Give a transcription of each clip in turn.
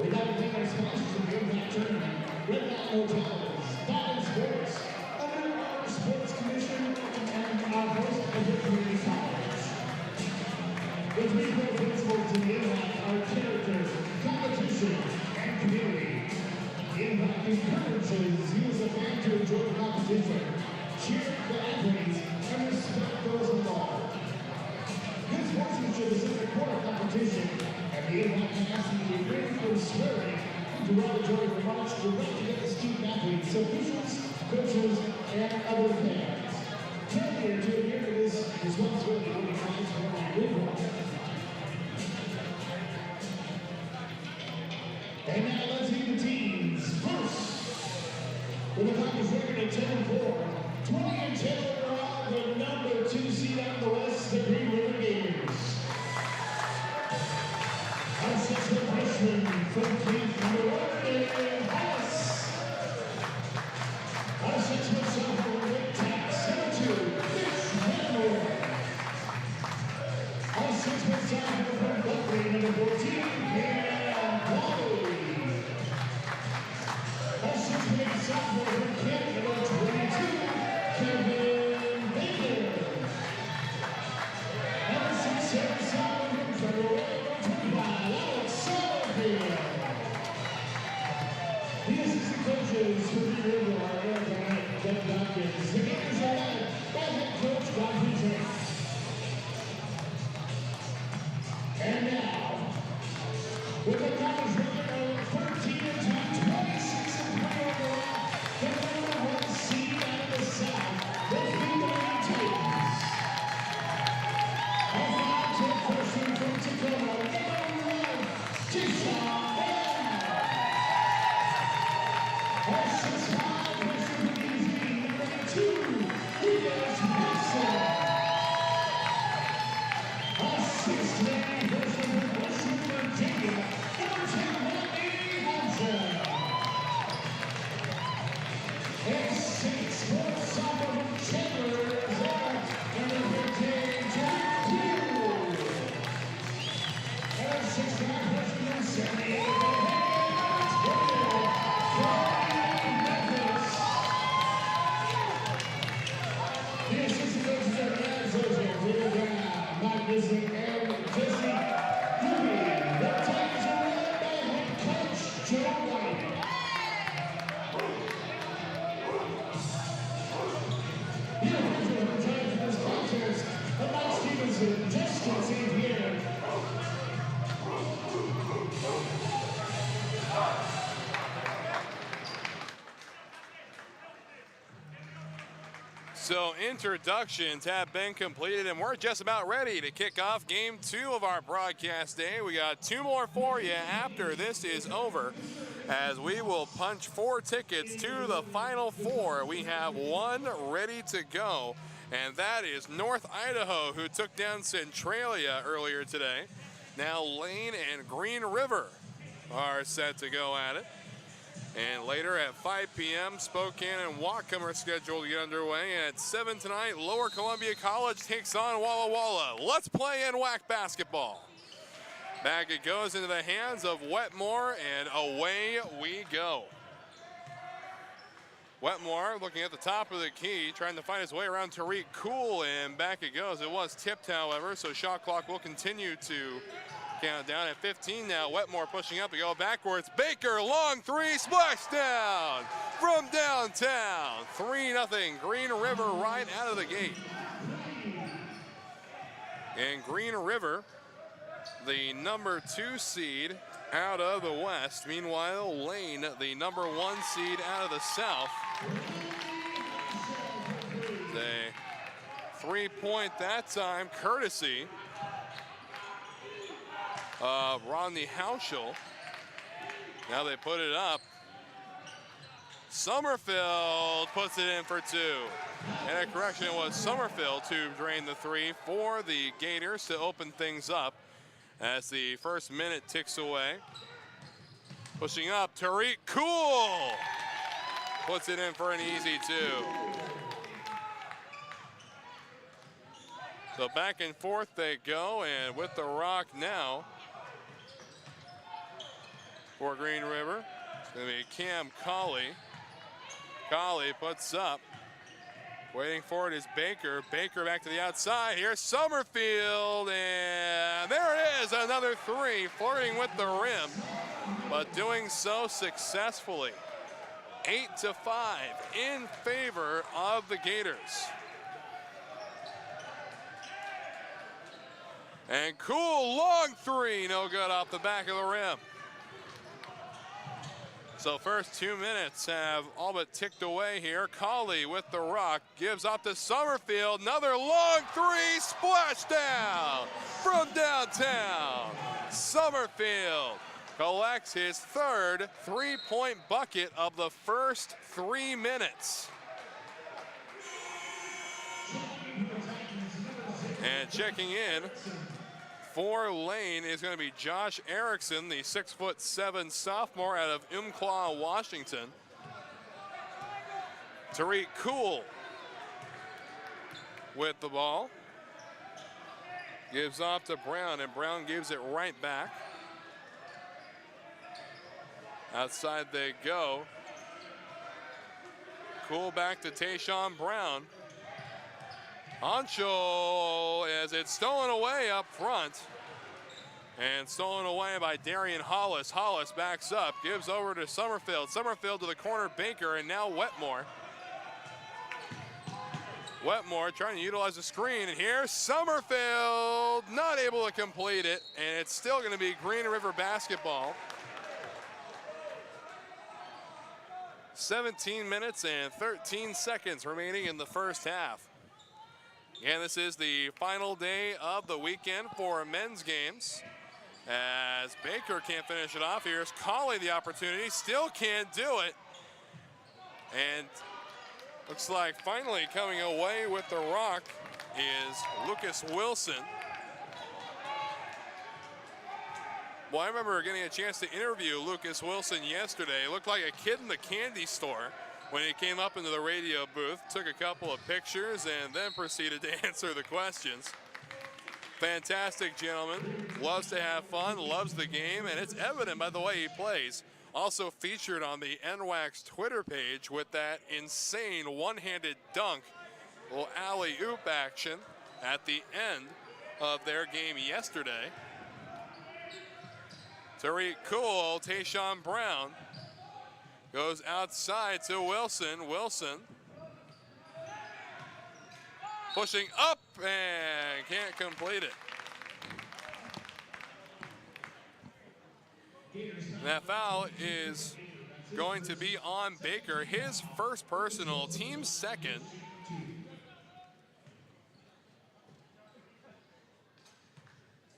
We'd like to thank our sponsors of the NWAC tournament, Red Mountain Hotels, Ballard Sports, Underwater Sports Commission, and our host of the community college. The three core principles of the NWAC are character, competition, and community. The NWAC encourages you as a fan to enjoy the competition, cheer the athletes, and respect those involved. Good sportsmanship is at the core of competition, and the NWAC asks you to refrain from swearing and derogatory remarks directed at the student athletes, officials, coaches, and other fans. Failure to adhere to this responsibility will be fined for removal. And now let's meet the teams. First, with a conference record of 10-4, 20-10 overall, the number 2 seed out in the West, the Green River Gators. Our sixth freshman from Keith, number 1, Hollis. Our 6-foot sophomore, Rick Tax, number 2, Mitch Redmore. Our 6-foot sophomore from Buckley, number 14, Cam Wally. Our 6-foot sophomore from Kent, number 22, Kevin Baker. Our 6-7 sophomore from Federal, number 25, Alex Summerfield. The assistant coaches for the River are Eric and Doug Dawkins. The Gators are led by head coach Bob Peter. And now, with a conference record of 13-2, 26-3 overall, the number 1 seed out of the South, the Blueberry Titans. Our 5-10 freshman from Tacoma, number 1, Tisha Bell. Our 6'5" freshman from Eugene, number 2, Lucas Wilson. Our 6'9" freshman from Western Virginia, number 10, Whitney Hudson. And 6'4" sophomore from Chandler, Arizona, number 15, Jack Pugh. And our 6'9" freshman from San Diego, the assistant coaches are Ryan Zozo, David Brown, Mike Nisley, and Jesse Ruby. The Titans are led by head coach Joe White. The original retired for this contest are Mike Stevenson, Justin St. Pierre. So introductions have been completed, and we're just about ready to kick off game 2 of our broadcast day. We got 2 more for you after this is over, as we will punch 4 tickets to the Final 4. We have 1 ready to go, and that is North Idaho, who took down Centralia earlier today. Now Lane and Green River are set to go at it. And later at 5 p.m., Spokane and Whatcom are scheduled to get underway. And at 7 tonight, Lower Columbia College takes on Walla Walla. Let's play NWAC basketball. Back it goes into the hands of Wetmore, and away we go. Wetmore looking at the top of the key, trying to find his way around Tariq Cool, and back it goes. It was tipped, however, so shot clock will continue to count down at 15 now. Wetmore pushing up to go backwards. Baker, long 3, splash down from downtown. 3-0, Green River right out of the gate. And Green River, the number 2 seed out of the West. Meanwhile, Lane, the number 1 seed out of the South. The 3-point that time, courtesy of Rodney Hauschel. Now they put it up. Summerfield puts it in for 2. And a correction, it was Summerfield to drain the 3 for the Gators to open things up as the first minute ticks away. Pushing up, Tariq Cool puts it in for an easy 2. So back and forth they go, and with the rock now, for Green River. It's going to be Cam Colley. Colley puts up. Waiting for it is Baker. Baker back to the outside. Here's Summerfield, and there it is, another three, flirting with the rim, but doing so successfully. 8-5 in favor of the Gators. And cool long three, no good off the back of the rim. So first 2 minutes have all but ticked away here. Colley with the rock, gives up to Summerfield. Another long three, splashdown from downtown. Summerfield collects his third three-point bucket of the first 3 minutes. And checking in for Lane is going to be Josh Erickson, the 6'7" sophomore out of Umpqua, Washington. Tariq Cool with the ball. Gives off to Brown, and Brown gives it right back. Outside they go. Cool back to Tayshawn Brown. Honcho, as it's stolen away up front. And stolen away by Darian Hollis. Hollis backs up, gives over to Summerfield. Summerfield to the corner, Baker, and now Wetmore. Wetmore trying to utilize the screen, and here's Summerfield, not able to complete it, and it's still going to be Green River basketball. 17 minutes and 13 seconds remaining in the first half. And this is the final day of the weekend for men's games. As Baker can't finish it off, here's Colley the opportunity, still can't do it. And looks like finally coming away with the rock is Lucas Wilson. Well, I remember getting a chance to interview Lucas Wilson yesterday. He looked like a kid in the candy store when he came up into the radio booth, took a couple of pictures, and then proceeded to answer the questions. Fantastic gentleman, loves to have fun, loves the game, and it's evident by the way he plays. Also featured on the NWAC's Twitter page with that insane one-handed dunk, little alley-oop action at the end of their game yesterday. Tariq Cool, Tayshawn Brown goes outside to Wilson. Wilson pushing up and can't complete it. That foul is going to be on Baker, his first personal, team second.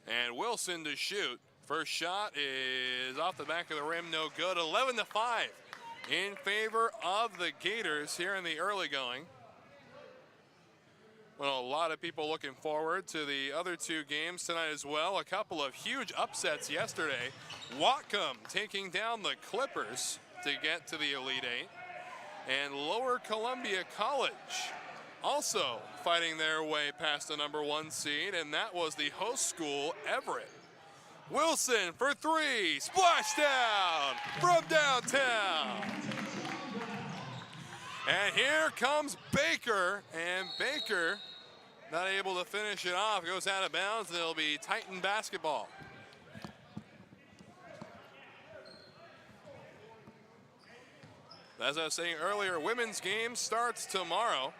And Wilson to shoot. First shot is off the back of the rim, no good. 11-5 in favor of the Gators here in the early going. Well, a lot of people looking forward to the other two games tonight as well. A couple of huge upsets yesterday. Whatcom taking down the Clippers to get to the Elite Eight. And Lower Columbia College also fighting their way past the #1 seed, and that was the host school, Everett. Wilson for three, splashdown from downtown. And here comes Baker, and Baker not able to finish it off, goes out of bounds, and it'll be Titan basketball. As I was saying earlier, women's game starts tomorrow.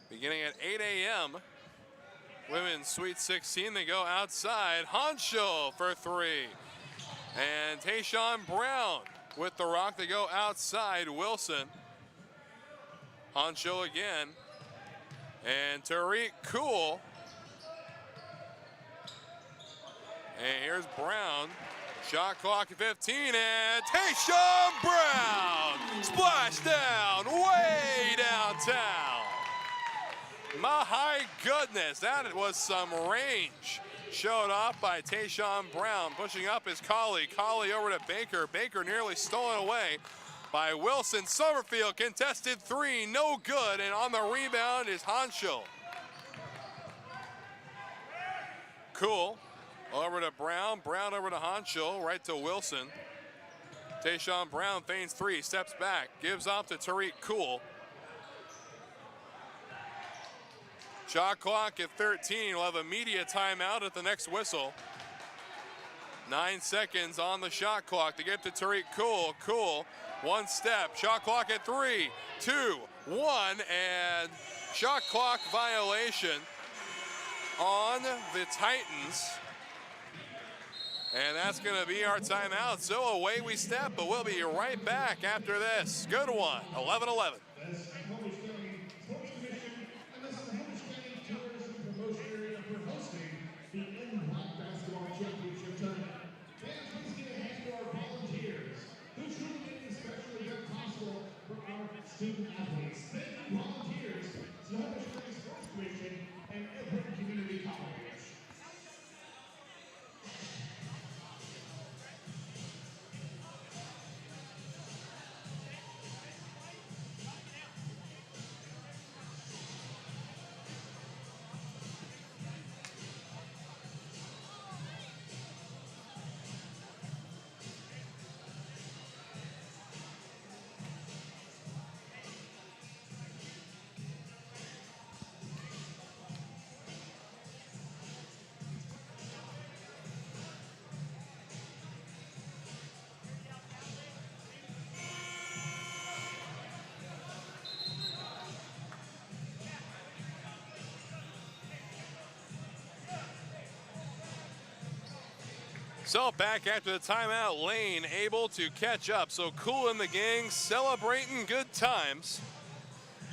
Beginning at 8 a.m. Women's Sweet 16, they go outside. Honcho for three. And Tayshawn Brown with the rock, they go outside. Wilson. Honcho again. And Tariq Cool. And here's Brown. Shot clock at 15, and Tayshawn Brown! Splash down, way downtown. My goodness, that was some range. Showed off by Tayshawn Brown. Pushing up is Colley. Colley over to Baker. Baker nearly stolen away by Wilson. Summerfield contested three, no good. And on the rebound is Honcho. Cool over to Brown. Brown over to Honchel, right to Wilson. Tayshawn Brown feigns three, steps back, gives off to Tariq Cool. Shot clock at 13. We'll have a media timeout at the next whistle. 9 seconds on the shot clock to get to Tariq Cool. Cool, one step. Shot clock at 3, 2, 1, and shot clock violation on the Titans. And that's going to be our timeout. So away we step, but we'll be right back after this. Good one, 11-11. The NWAC Basketball Championship Tournament. Fans, please give a hand to our volunteers who truly make this special event possible for our student athletes. Thank you, volunteers, to the Homeless County Sports Commission and Everett Community College. So back after the timeout, Lane able to catch up. So Cool and the gang celebrating good times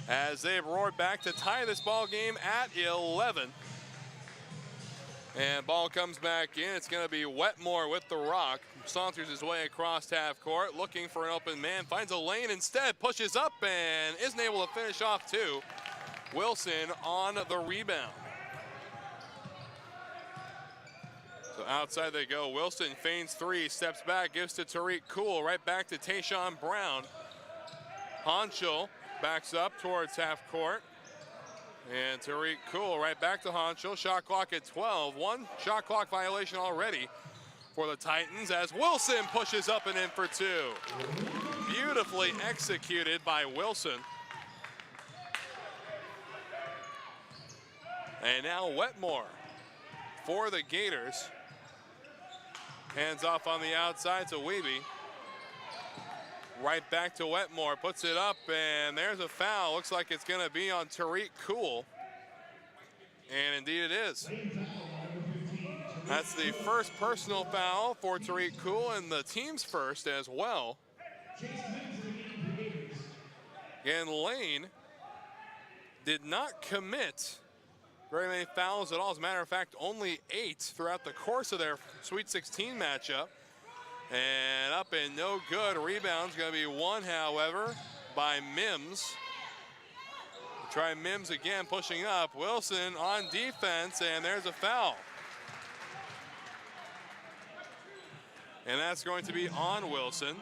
as they've roared back to tie this ball game at 11. And ball comes back in. It's going to be Wetmore with the rock. Saunters his way across half court, looking for an open man. Finds a lane instead, pushes up and isn't able to finish off two. Wilson on the rebound. So outside they go. Wilson feigns three, steps back, gives to Tariq Cool, right back to Tayshawn Brown. Honchel backs up towards half court. And Tariq Cool right back to Honchel. Shot clock at 12. One shot clock violation already for the Titans as Wilson pushes up and in for two. Beautifully executed by Wilson. And now Wetmore for the Gators. Hands off on the outside to Weeby. Right back to Wetmore, puts it up, and there's a foul. Looks like it's gonna be on Tariq Cool. And indeed it is. That's the first personal foul for Tariq Cool and the team's first as well. And Lane did not commit very many fouls at all. As a matter of fact, only 8 throughout the course of their Sweet 16 matchup. And up and no good. Rebound's going to be one, however, by Mims. Try Mims again, pushing up. Wilson on defense, and there's a foul. And that's going to be on Wilson.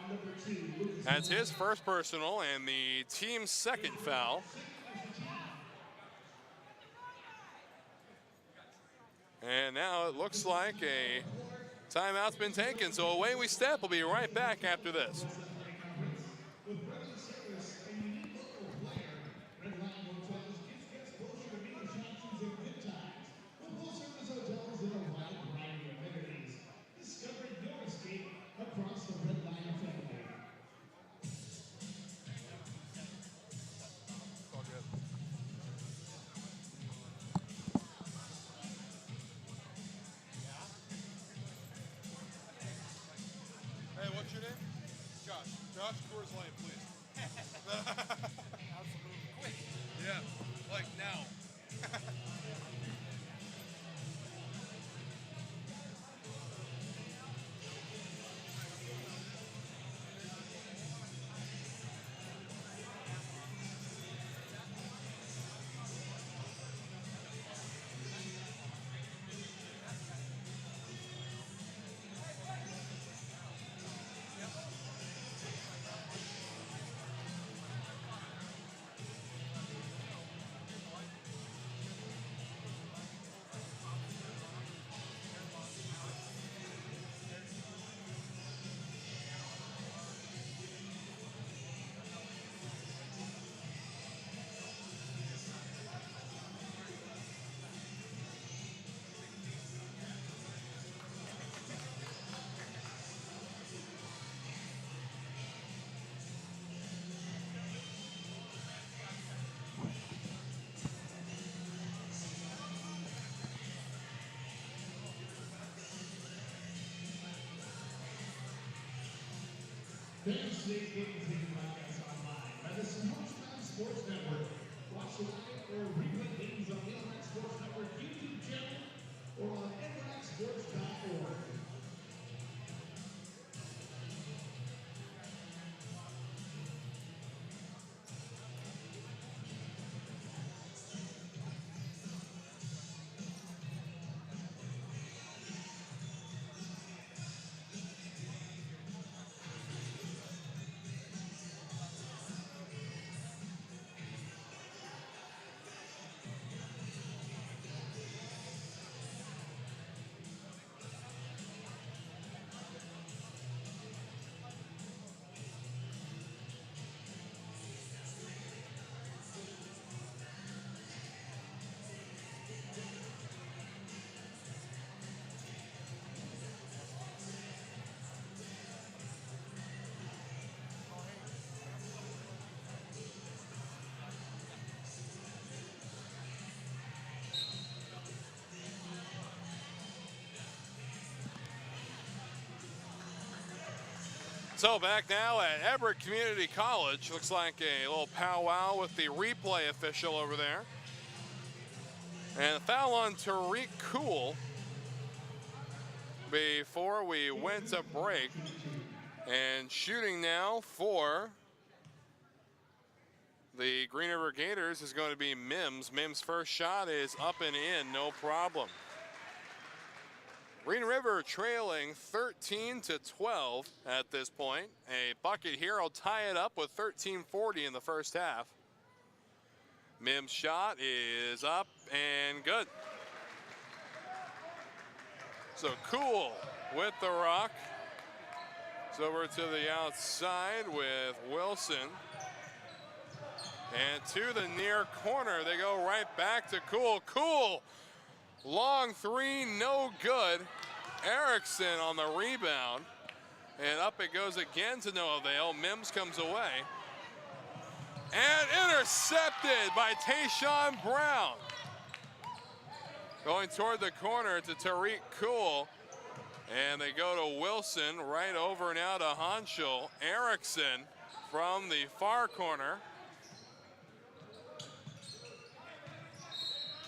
That's his first personal and the team's second foul. And now it looks like a timeout's been taken, so away we step. We'll be right back after this. What's your name? Josh. Josh, Coors Light, please. Absolutely. Quick. Yeah, like now. Fans today's game is being broadcast online by the Sports Network. Watch live or replay games on the NWAC Sports Network YouTube channel or on NWACsports.org. So back now at Everett Community College. Looks like a little powwow with the replay official over there. And a foul on Tariq Cool before we went to break. And shooting now for the Green River Gators is going to be Mims. Mims' first shot is up and in, no problem. Green River trailing 13-12 at this point. A bucket here will tie it up with 13:40 in the first half. Mims' shot is up and good. So Cool with the rock. It's over to the outside with Wilson. And to the near corner, they go right back to Cool. Cool! Long three, no good. Erickson on the rebound. And up it goes again to no avail. Mims comes away. And intercepted by Tayshawn Brown. Going toward the corner to Tariq Cool. And they go to Wilson right over now to Hanschel. Erickson from the far corner.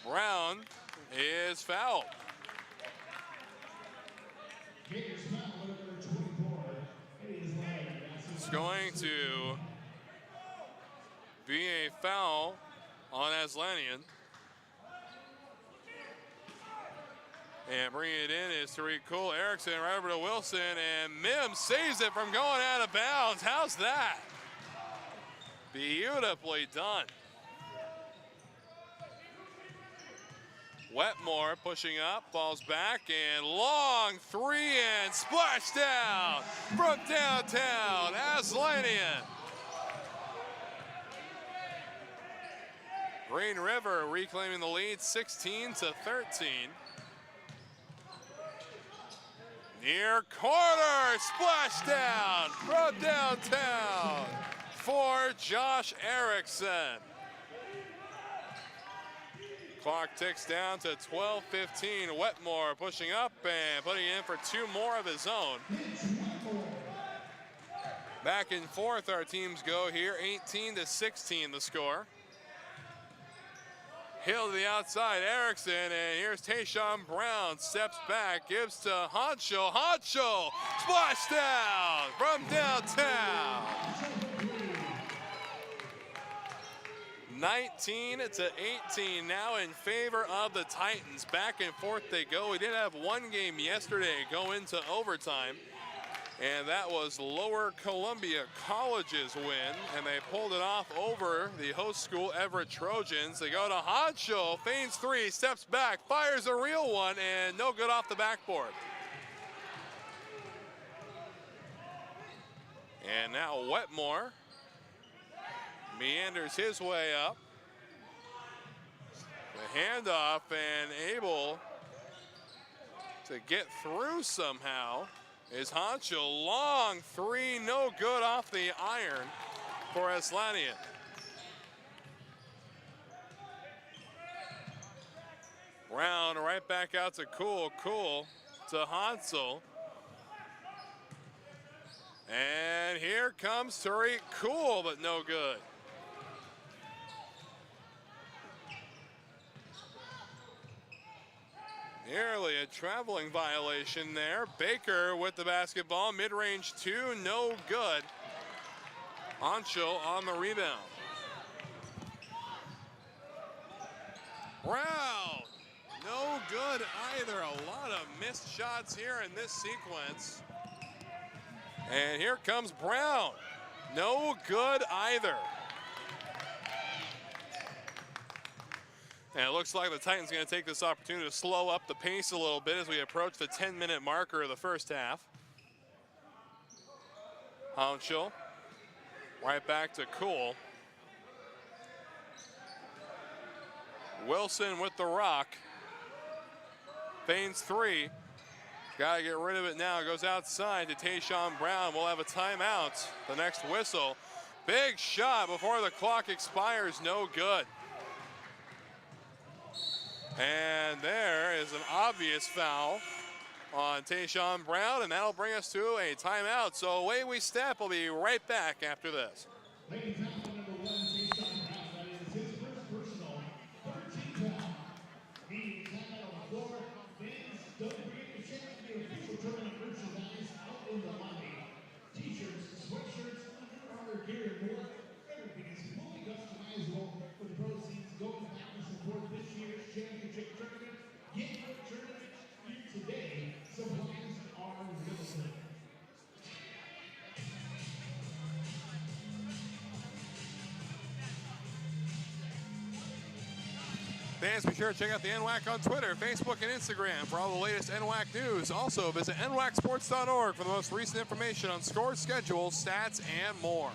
Brown is fouled. It's going to be a foul on Aslanian. And bringing it in is Tariq Cool. Erickson right over to Wilson, and Mims saves it from going out of bounds. How's that? Beautifully done. Wetmore pushing up, falls back, and long three, and splash down from downtown, Aslanian. Green River reclaiming the lead, 16-13. Near corner, splash down from downtown for Josh Erickson. Clock ticks down to 12:15. Wetmore pushing up and putting in for two more of his own. Back and forth our teams go here, 18-16 the score. Hill to the outside, Erickson, and here's Tayshawn Brown, steps back, gives to Hanschel. Hanschel, splash down from downtown. 19-18 now in favor of the Titans. Back and forth they go. We did have one game yesterday go into overtime, and that was Lower Columbia College's win, and they pulled it off over the host school Everett Trojans. They go to Hanschel, feigns three, steps back, fires a real one, and no good off the backboard. And now Wetmore meanders his way up. The handoff, and able to get through somehow is Hanschel. Long three, no good off the iron for Aslanian. Brown right back out to Cool. Cool to Hanschel. And here comes Tariq Cool, but no good. Nearly a traveling violation there. Baker with the basketball, mid-range two, no good. Ancho on the rebound. Brown, no good either. A lot of missed shots here in this sequence. And here comes Brown. No good either. And it looks like the Titans going to take this opportunity to slow up the pace a little bit as we approach the 10-minute marker of the first half. Honchel, right back to Cool. Wilson with the rock. Feigns three. Got to get rid of it now. Goes outside to Tayshawn Brown. We'll have a timeout. The next whistle. Big shot before the clock expires. No good. And there is an obvious foul on Tayshawn Brown, and that'll bring us to a timeout. So away we step. We'll be right back after this. Ladies and gentlemen, number 1, Tayshawn Brown. That is his first personal 13 foul. He timeout on the floor. Fans, don't forget to check out the official tournament merchandise out in the lobby. T-shirts, sweatshirts, Under Armour gear, and more. Everything is fully customizable with the proceeds going back to support this year's championship tournament. Get your tournament here today. Supplies are limited. Fans, be sure to check out the NWAC on Twitter, Facebook, and Instagram for all the latest NWAC news. Also, visit nwacsports.org for the most recent information on scores, schedules, stats, and more.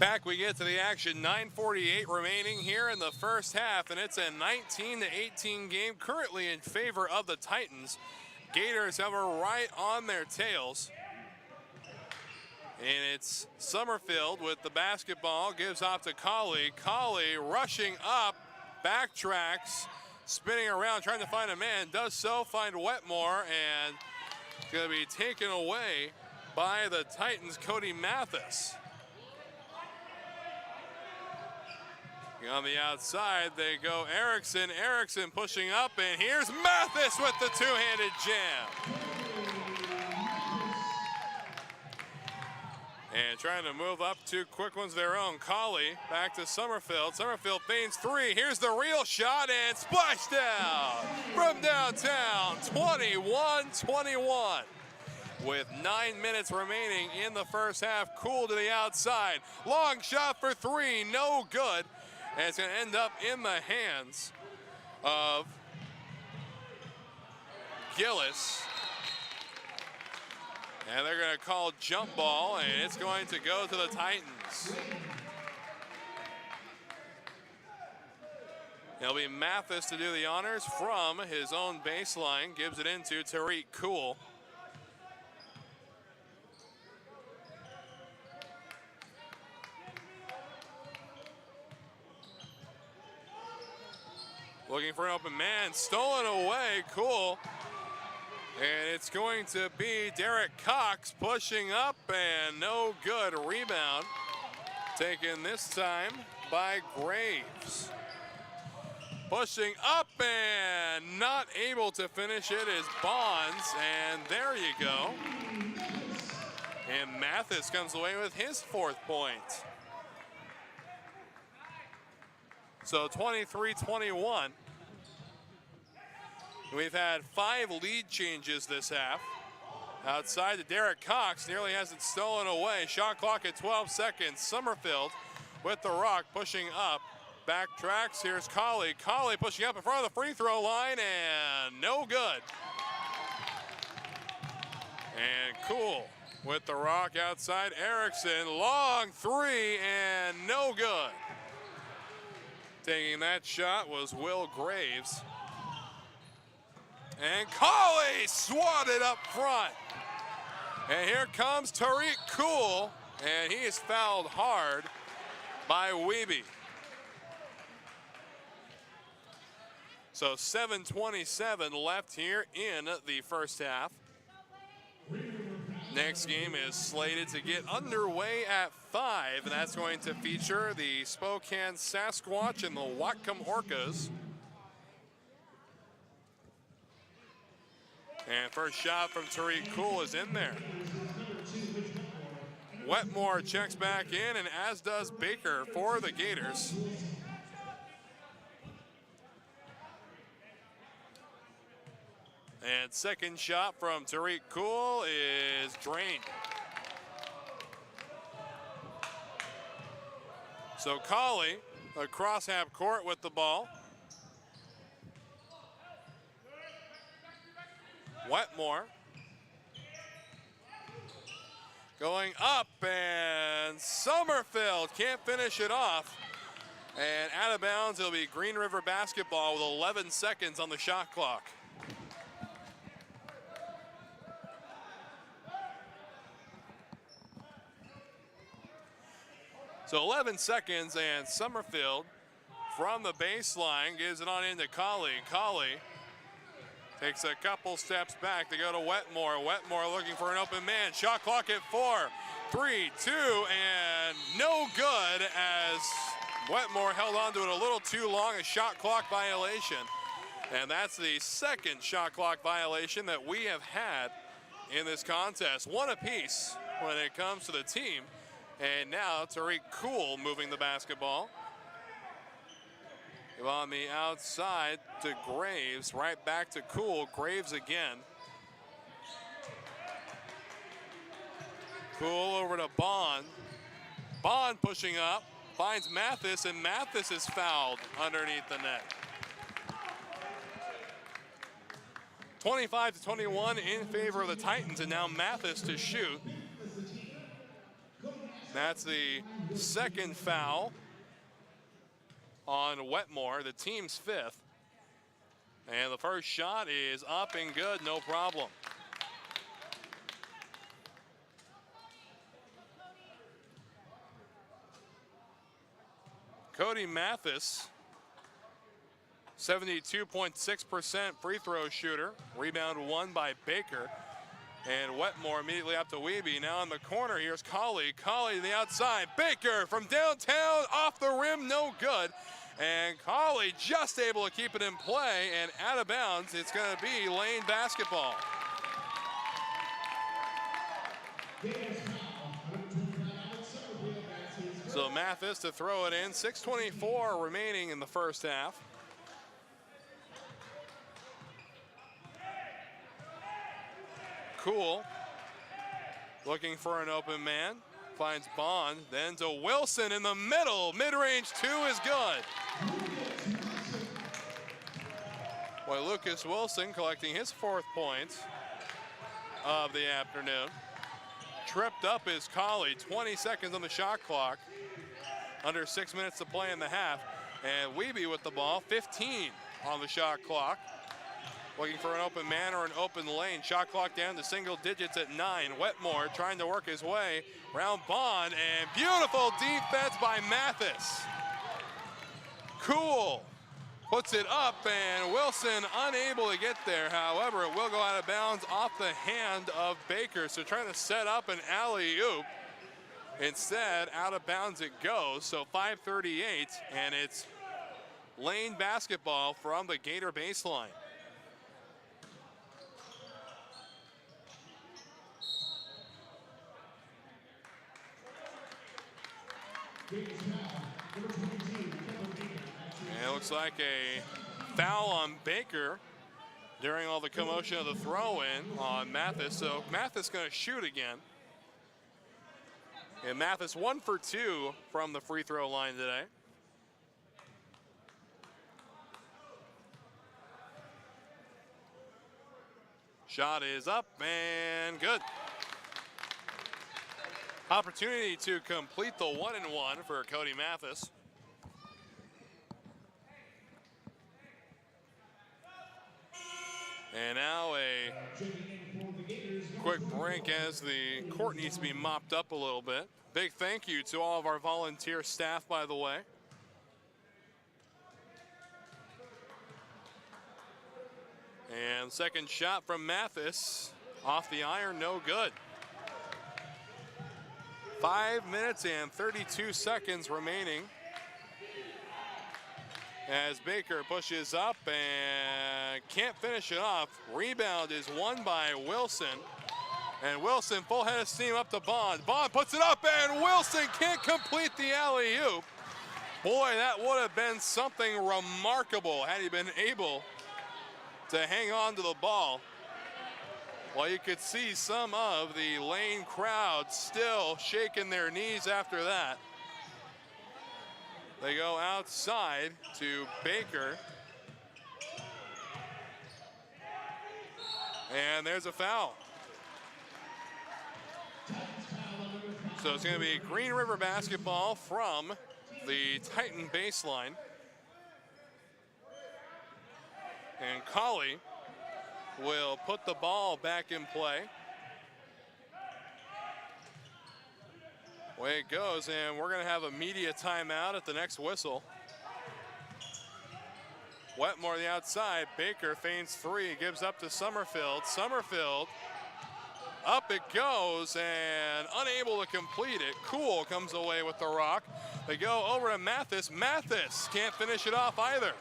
Back we get to the action. 9:48 remaining here in the first half, and it's a 19-18 game currently in favor of the Titans. Gators have her right on their tails. And it's Summerfield with the basketball, gives off to Colley. Colley rushing up, backtracks, spinning around, trying to find a man. Does so, find Wetmore, and going to be taken away by the Titans, Cody Mathis. On the outside, they go Erickson. Erickson pushing up, and here's Mathis with the two-handed jam. And trying to move up two quick ones of their own. Colley back to Summerfield. Summerfield feigns three. Here's the real shot, and splash down from downtown, 21-21. With 9 minutes remaining in the first half. Cool to the outside. Long shot for three, no good. And it's going to end up in the hands of Gillis. And they're going to call jump ball, and it's going to go to the Titans. It'll be Mathis to do the honors from his own baseline. Gives it into Tariq Cool. Looking for an open man, stolen away, Cool. And it's going to be Derek Cox pushing up, and no good. Rebound taken this time by Graves. Pushing up and not able to finish it is Bonds, and there you go. And Mathis comes away with his fourth point. So 23-21. We've had 5 lead changes this half. Outside to Derek Cox, nearly has it stolen away. Shot clock at 12 seconds. Summerfield with the rock, pushing up. backtracks. Here's Colley. Colley pushing up in front of the free throw line and no good. And Cool with the rock outside. Erickson, long three and no good. Taking that shot was Will Graves. And Colley swatted up front. And here comes Tariq Cool, and he is fouled hard by Wiebe. So 7:27 left here in the first half. Next game is slated to get underway at 5, and that's going to feature the Spokane Sasquatch and the Whatcom Orcas. And first shot from Tariq Cool is in there. Wetmore checks back in, and as does Baker for the Gators. And second shot from Tariq Cool is drained. So Colley across half court with the ball. Wetmore going up, and Summerfield can't finish it off. And out of bounds, it'll be Green River basketball with 11 seconds on the shot clock. So 11 seconds, and Summerfield from the baseline gives it on into Colley. Colley takes a couple steps back to go to Wetmore. Wetmore looking for an open man. Shot clock at 4, 3, 2, and no good as Wetmore held on to it a little too long, a shot clock violation. And that's the second shot clock violation that we have had in this contest. One apiece when it comes to the team. And now Tariq Cool moving the basketball. On the outside to Graves, right back to Cool. Graves again. Cool over to Bond. Bond pushing up, finds Mathis, and Mathis is fouled underneath the net. 25-21 in favor of the Titans, and now Mathis to shoot. That's the second foul on Wetmore, the team's 5th. And the first shot is up and good, no problem. Cody Mathis, 72.6% free throw shooter. Rebound won by Baker. And Wetmore immediately up to Wiebe. Now in the corner, here's Colley. Colley to the outside. Baker from downtown, off the rim, no good. And Colley just able to keep it in play, and out of bounds, it's going to be Lane basketball. So Mathis to throw it in. 6:24 remaining in the first half. Cool, looking for an open man, finds Bond, then to Wilson in the middle. Mid-range 2 is good. Boy, Lucas Wilson collecting his 4th point of the afternoon. Tripped up is Colley, 20 seconds on the shot clock. Under 6 minutes to play in the half. And Wiebe with the ball, 15 on the shot clock. Looking for an open man or an open lane. Shot clock down to single digits at 9. Wetmore trying to work his way around Bond, and beautiful defense by Mathis. Cool puts it up, and Wilson unable to get there. However, it will go out of bounds off the hand of Baker. So trying to set up an alley-oop. Instead, out of bounds it goes. So 5:38, and it's Lane basketball from the Gator baseline. And it looks like a foul on Baker during all the commotion of the throw-in on Mathis. So Mathis going to shoot again. And Mathis 1 for 2 from the free throw line today. Shot is up and good. Opportunity to complete the 1-and-1 for Cody Mathis. And now a quick break as the court needs to be mopped up a little bit. Big thank you to all of our volunteer staff, by the way. And second shot from Mathis off the iron, no good. 5 minutes and 32 seconds remaining as Baker pushes up and can't finish it off. Rebound is won by Wilson. And Wilson full head of steam up to Bond. Bond puts it up and Wilson can't complete the alley-oop. Boy, that would have been something remarkable had he been able to hang on to the ball. Well, you could see some of the Lane crowd still shaking their knees after that. They go outside to Baker. And there's a foul. So it's going to be Green River basketball from the Titan baseline. And Colley will put the ball back in play. Away it goes, and we're going to have a media timeout at the next whistle. Wetmore the outside. Baker feigns three, gives up to Summerfield. Summerfield, up it goes, and unable to complete it. Cool comes away with the rock. They go over to Mathis. Mathis can't finish it off either.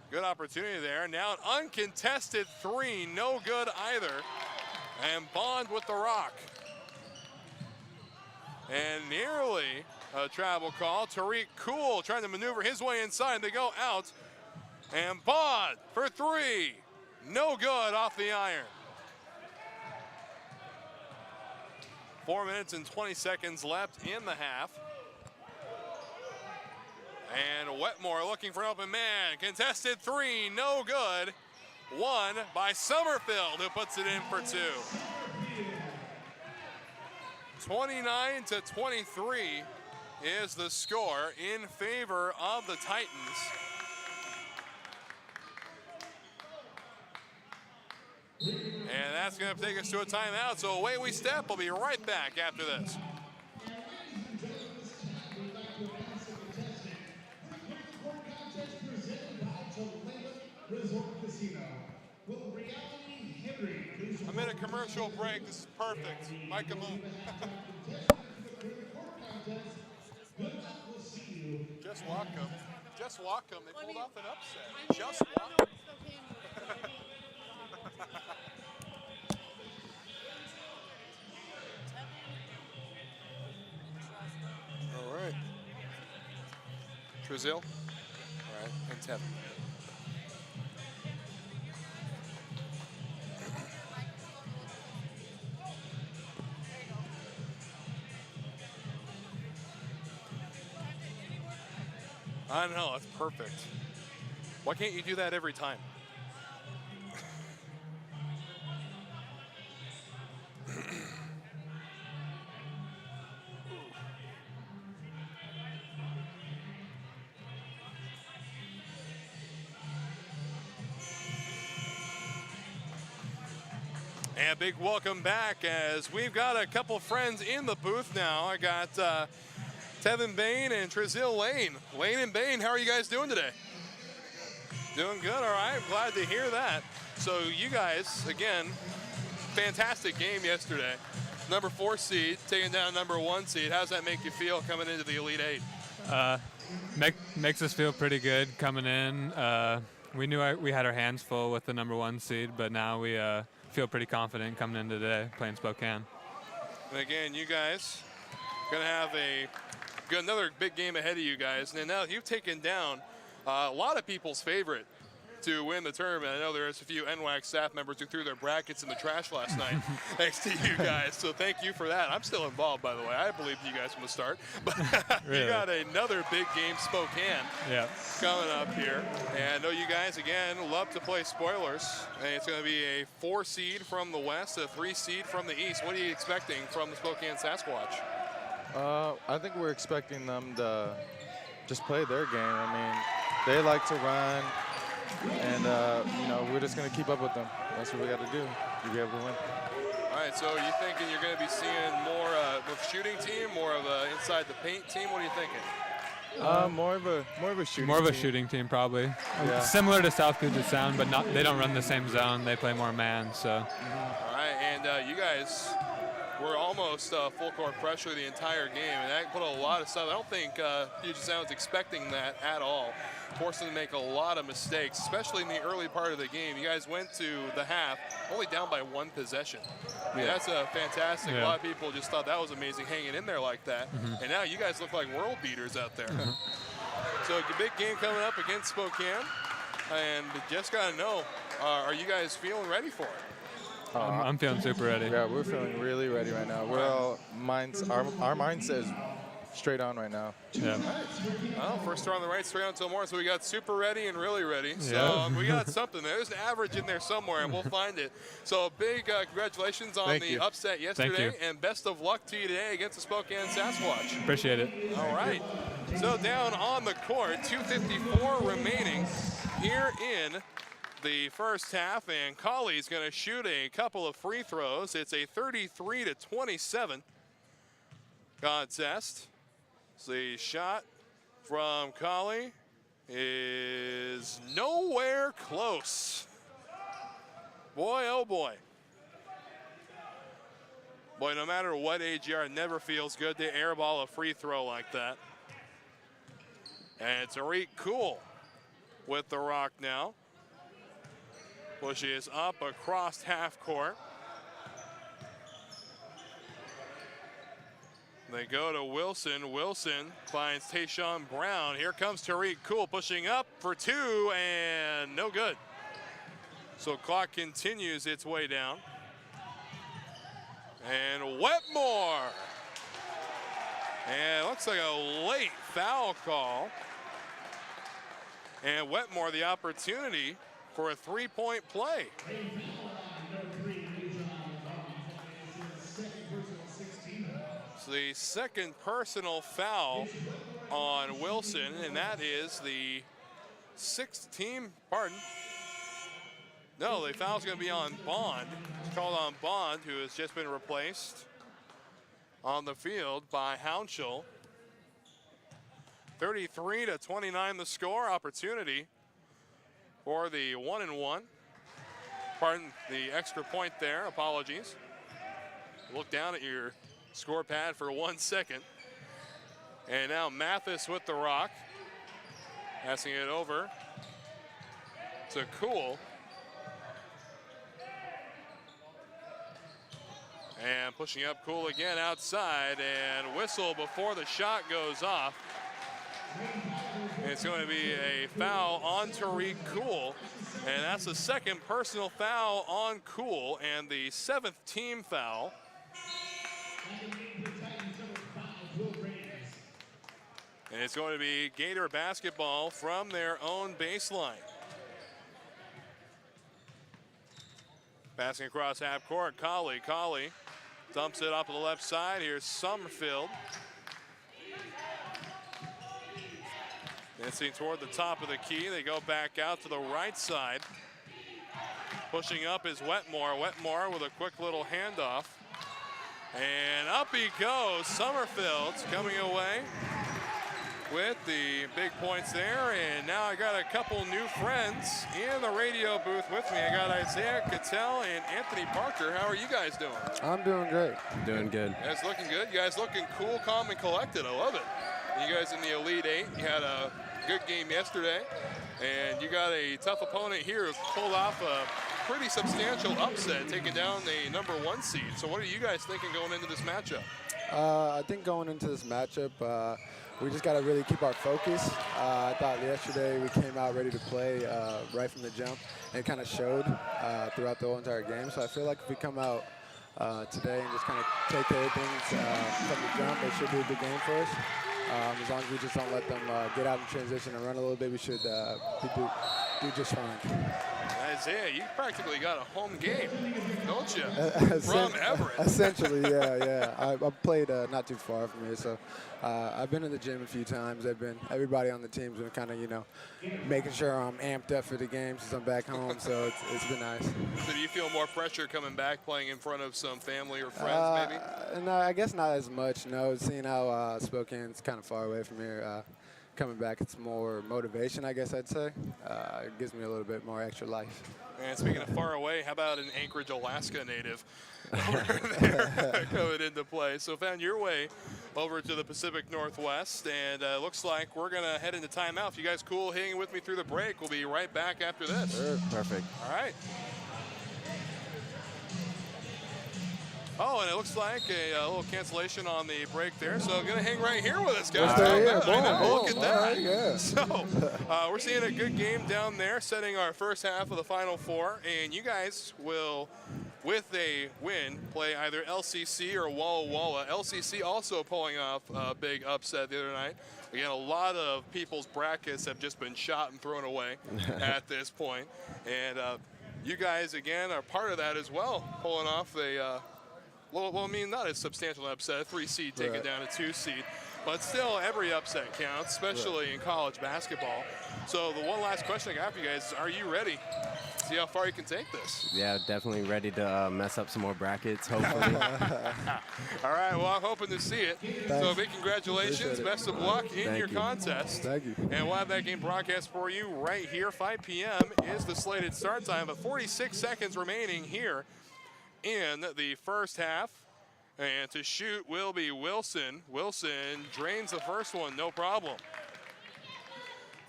Good opportunity there. Now an uncontested three, no good either. And Bond with the rock. And nearly a travel call. Tariq Cool trying to maneuver his way inside. They go out. And Bond for three. No good off the iron. 4 minutes and 20 seconds left in the half. And Wetmore looking for an open man. Contested three, no good. One by Summerfield, who puts it in for two. 29-23 is the score in favor of the Titans. And that's going to take us to a timeout. So away we step. We'll be right back after this. I'm in a commercial break. This is perfect. Mike Moon. Just walk them. Just walk them. They pulled off an upset. Just walk them. All right. Trizil. All right. And Tevin. I know, that's perfect. Why can't you do that every time? And a big welcome back as we've got a couple friends in the booth now. I got Tevin Bain and Trizil Lane. Lane and Bain, how are you guys doing today? Doing good, all right. Glad to hear that. So you guys, again, fantastic game yesterday. Number 4 seed, taking down number 1 seed. How does that make you feel coming into the Elite Eight? Makes us feel pretty good coming in. We knew we had our hands full with the number 1 seed, but now we feel pretty confident coming in today playing Spokane. And again, you guys going to have another big game ahead of you guys. And now you've taken down a lot of people's favorite to win the tournament. I know there's a few NWAC staff members who threw their brackets in the trash last night thanks to you guys. So thank you for that. I'm still involved, by the way. I believe you guys from the start. But Really? you got another big game, Spokane, coming up here. And I know you guys, again, love to play spoilers. And it's going to be a 4 seed from the west, a 3 seed from the east. What are you expecting from the Spokane Sasquatch? I think we're expecting them to just play their game. I mean, they like to run, and you know, we're just going to keep up with them. That's what we got to do to be able to win. All right, so you thinking you're going to be seeing more of a shooting team, more of a inside the paint team? What are you thinking? More of a shooting. More of a team. shooting team, probably. Yeah. Similar to South Puget Sound, but not. They don't run the same zone. They play more man. So. All right, and you guys were almost full court pressure the entire game, and that put a lot of stuff. I don't think Puget Sound was expecting that at all. Forced them to make a lot of mistakes, especially in the early part of the game. You guys went to the half only down by 1 possession. I mean, that's a fantastic. A lot of people just thought that was amazing hanging in there like that. And now you guys look like world beaters out there. So a big game coming up against Spokane, and just got to know, are you guys feeling ready for it? I'm feeling super ready. Yeah, we're feeling really ready right now. We're all our mindset is straight on right now. Yeah. Well, first star on the right, straight on until more. So we got super ready and really ready. So we got something there. There's an average in there somewhere, and we'll find it. So big congratulations on the upset yesterday, and best of luck to you today against the Spokane Sasquatch. Appreciate it. All right. So down on the court, 2:54 remaining here in the first half, and Colley's going to shoot a couple of free throws. It's a 33-27 contest. So the shot from Colley is nowhere close. Boy, oh boy. Boy, no matter what age you are, it never feels good to airball a free throw like that. And Tariq Cool with the rock now. Pushes up across half court. They go to Wilson. Wilson finds Tayshawn Brown. Here comes Tariq Cool pushing up for 2, and no good. So clock continues its way down. And Wetmore. And it looks like a late foul call. And Wetmore the opportunity for a 3-point play. So the second personal foul on Wilson, and that is the 6th team, pardon. No, the foul's going to be on Bond. It's called on Bond, who has just been replaced on the field by Hounshell. 33-29 the score. Opportunity for the 1-and-1. Pardon the extra point there. Apologies. Look down at your score pad for 1 second. And now Mathis with the rock. Passing it over to Cool. And pushing up Cool again outside, and whistle before the shot goes off. It's going to be a foul on Tariq Cool, and that's the second personal foul on Cool and the 7th team foul. And it's going to be Gator basketball from their own baseline. Passing across half court, Colley dumps it off to the left side. Here's Summerfield. Dancing toward the top of the key. They go back out to the right side. Pushing up is Wetmore. Wetmore with a quick little handoff. And up he goes. Summerfield's coming away with the big points there. And now I got a couple new friends in the radio booth with me. I got Isaiah Cattell and Anthony Parker. How are you guys doing? I'm doing great. Doing good. You guys looking good? You guys looking cool, calm, and collected. I love it. You guys in the Elite 8. You had a good game yesterday. And you got a tough opponent here who pulled off a pretty substantial upset, taking down the #1 seed. So what are you guys thinking going into this matchup? I think going into this matchup, we just got to really keep our focus. I thought yesterday we came out ready to play right from the jump, and it kind of showed throughout the whole entire game. So I feel like if we come out today and just kind of take care of things from the jump, it should be a good game for us. As long as we just don't let them get out in transition and run a little bit, we should do just fine. Isaiah, you practically got a home game, don't you? From Everett. Essentially, yeah. I played not too far from here, so I've been in the gym a few times. Everybody on the team's been kind of, making sure I'm amped up for the game since I'm back home, so it's been nice. So do you feel more pressure coming back, playing in front of some family or friends, maybe? No, I guess not as much. No, seeing how Spokane's kind of far away from here, coming back, it's more motivation, I guess I'd say. It gives me a little bit more extra life. And speaking of far away, how about an Anchorage, Alaska native over there coming into play? So found your way over to the Pacific Northwest, and looks like we're going to head into timeout. If you guys cool hanging with me through the break, we'll be right back after this. Sure, perfect. All right. Oh, and it looks like a little cancellation on the break there. So going to hang right here with us, guys. Look at that. Right, yeah. So we're seeing a good game down there, setting our first half of the Final Four. And you guys will, with a win, play either LCC or Walla Walla. LCC also pulling off a big upset the other night. Again, a lot of people's brackets have just been shot and thrown away at this point. And you guys, again, are part of that as well, pulling off a well, I mean, not a substantial upset, a 3 seed taking down a 2 seed, but still every upset counts, especially in college basketball. So the one last question I got for you guys is, are you ready? See how far you can take this. Yeah, definitely ready to mess up some more brackets, hopefully. All right, well, I'm hoping to see it. Thanks. So big congratulations, best of luck in your contest. Thank you. And we'll have that game broadcast for you right here. 5 p.m. is the slated start time, but 46 seconds remaining here in the first half. And to shoot will be Wilson. Wilson drains the first one, no problem.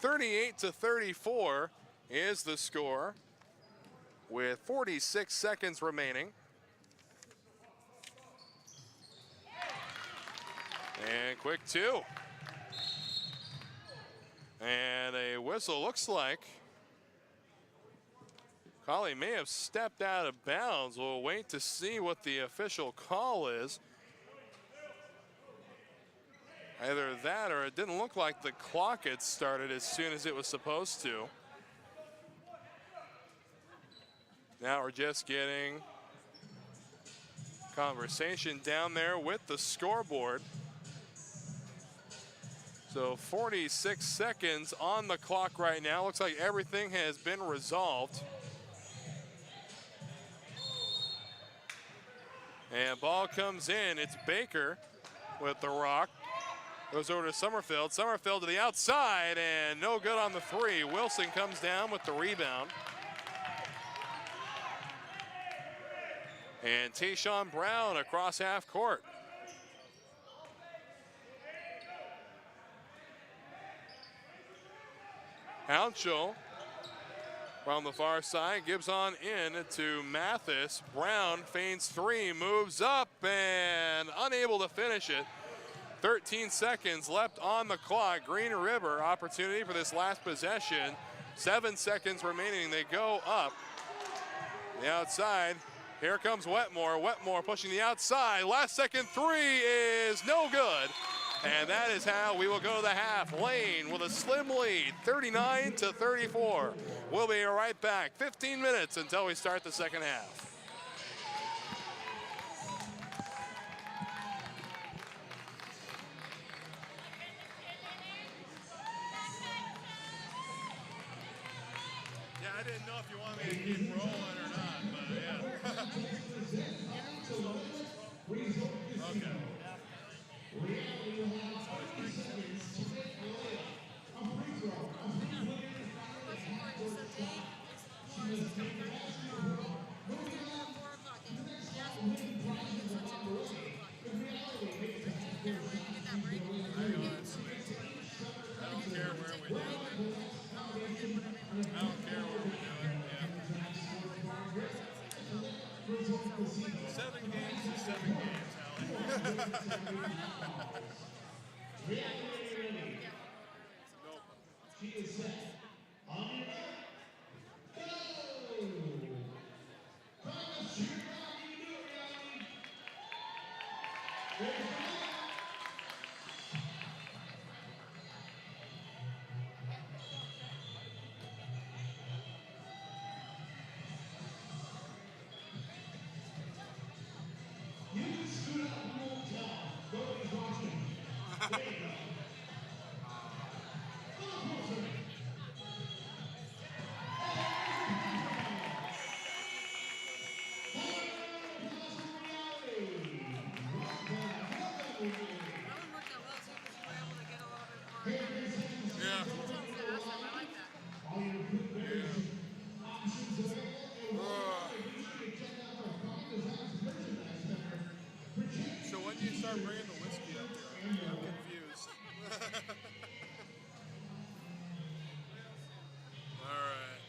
38-34 is the score with 46 seconds remaining. And quick 2. And a whistle. Looks like Collie may have stepped out of bounds. We'll wait to see what the official call is. Either that or it didn't look like the clock had started as soon as it was supposed to. Now we're just getting conversation down there with the scoreboard. So 46 seconds on the clock right now. Looks like everything has been resolved. And ball comes in. It's Baker with the rock. Goes over to Summerfield. Summerfield to the outside and no good on the 3. Wilson comes down with the rebound. And Tayshawn Brown across half court. Hounshell from the far side gives on in to Mathis. Brown feigns 3, moves up and unable to finish it. 13 seconds left on the clock. Green River opportunity for this last possession. 7 seconds remaining. They go up the outside. Here comes Wetmore. Wetmore pushing the outside. Last second 3 is no good. And that is how we will go to the half. Lane with a slim lead, 39-34. We'll be right back. 15 minutes until we start the second half. Yeah, I didn't know if you wanted me to keep rolling or not, but yeah. Okay. Reality ready. She is set. On your right. Go! Promise you can do it, Reality. There's the ball. You can scoot up, you won't tell. Nobody's watching. There you go. Ball closer. Yeah. So when do you start bringing the whiskey up here? I'm confused. All right.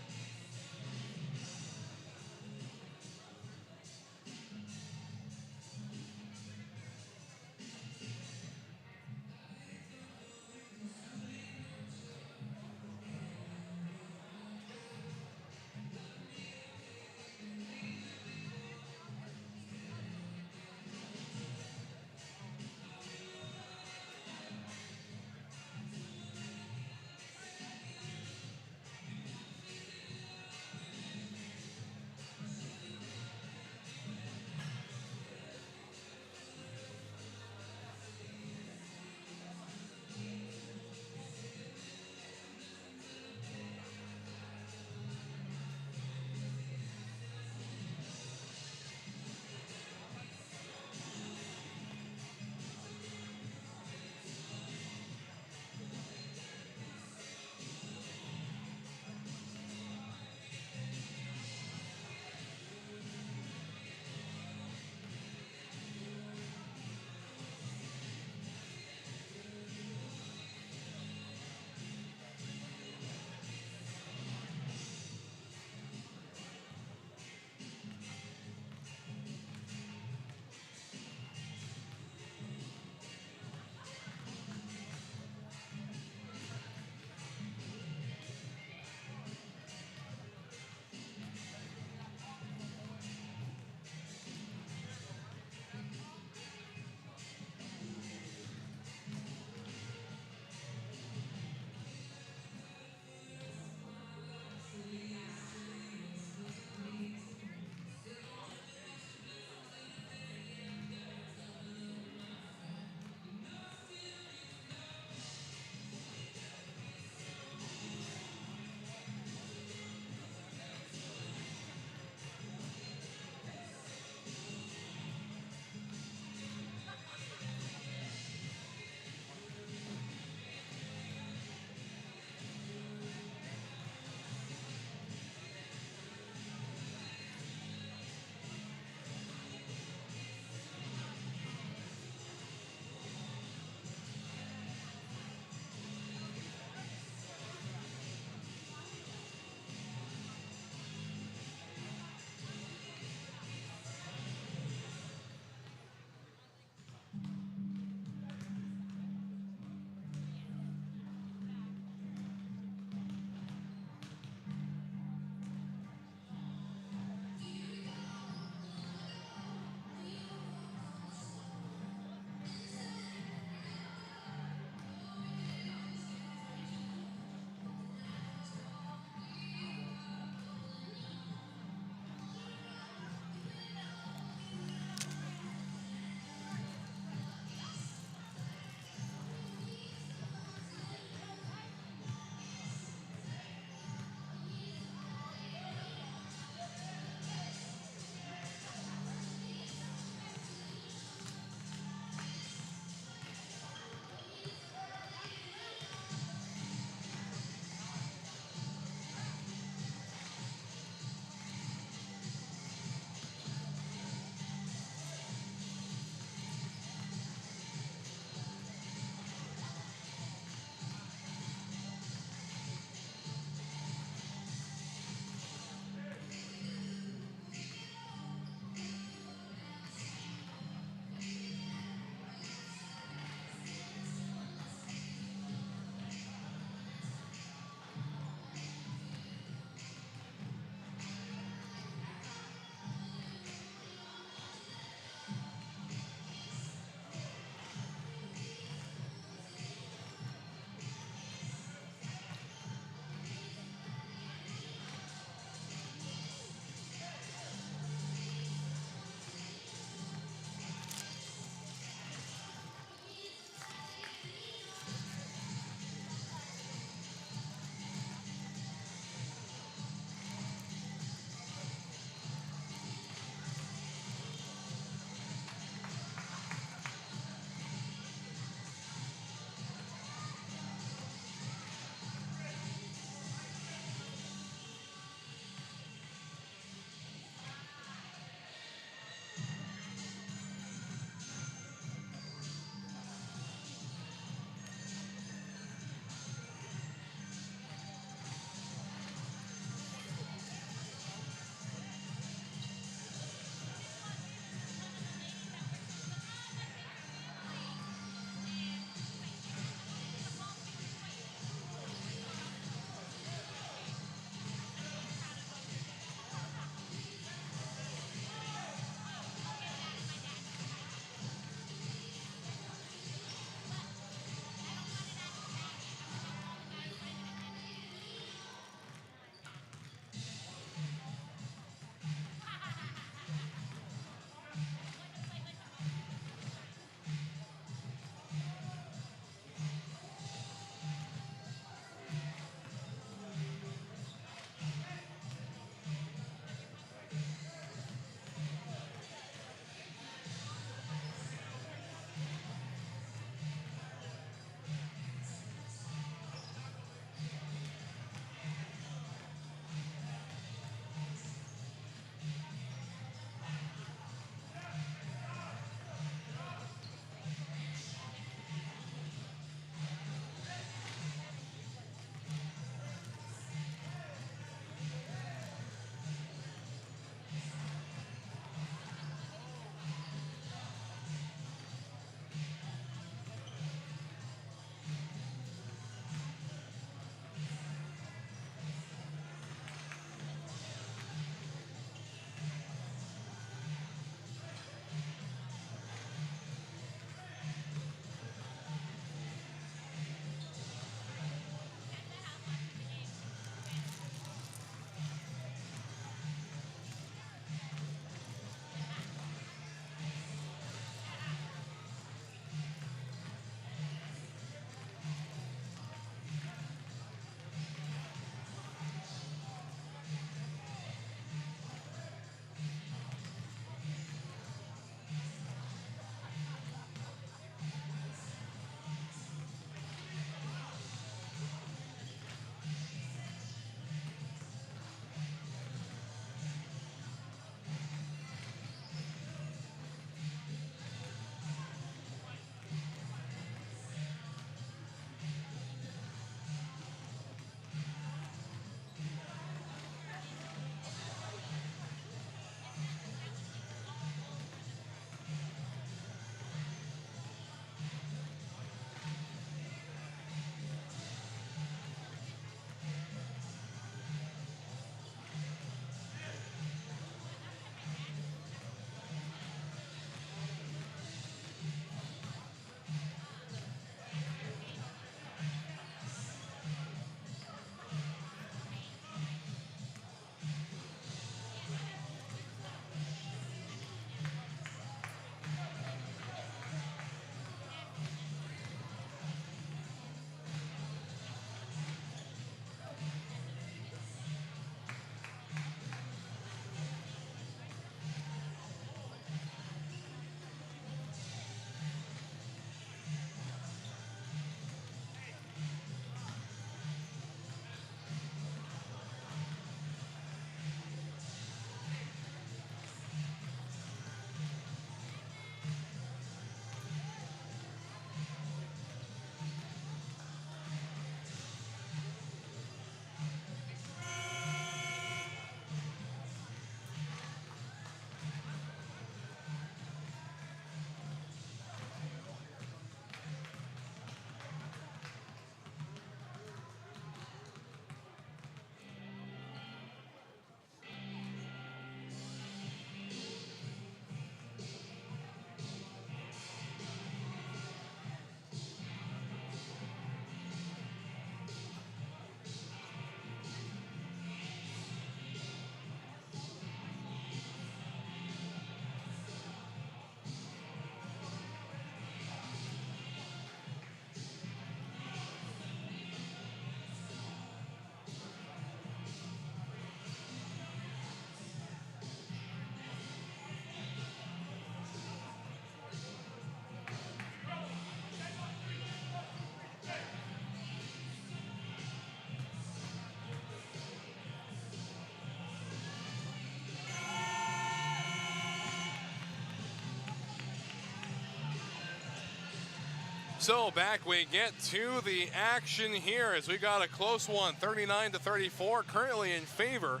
So back we get to the action here as we got a close one, 39-34, currently in favor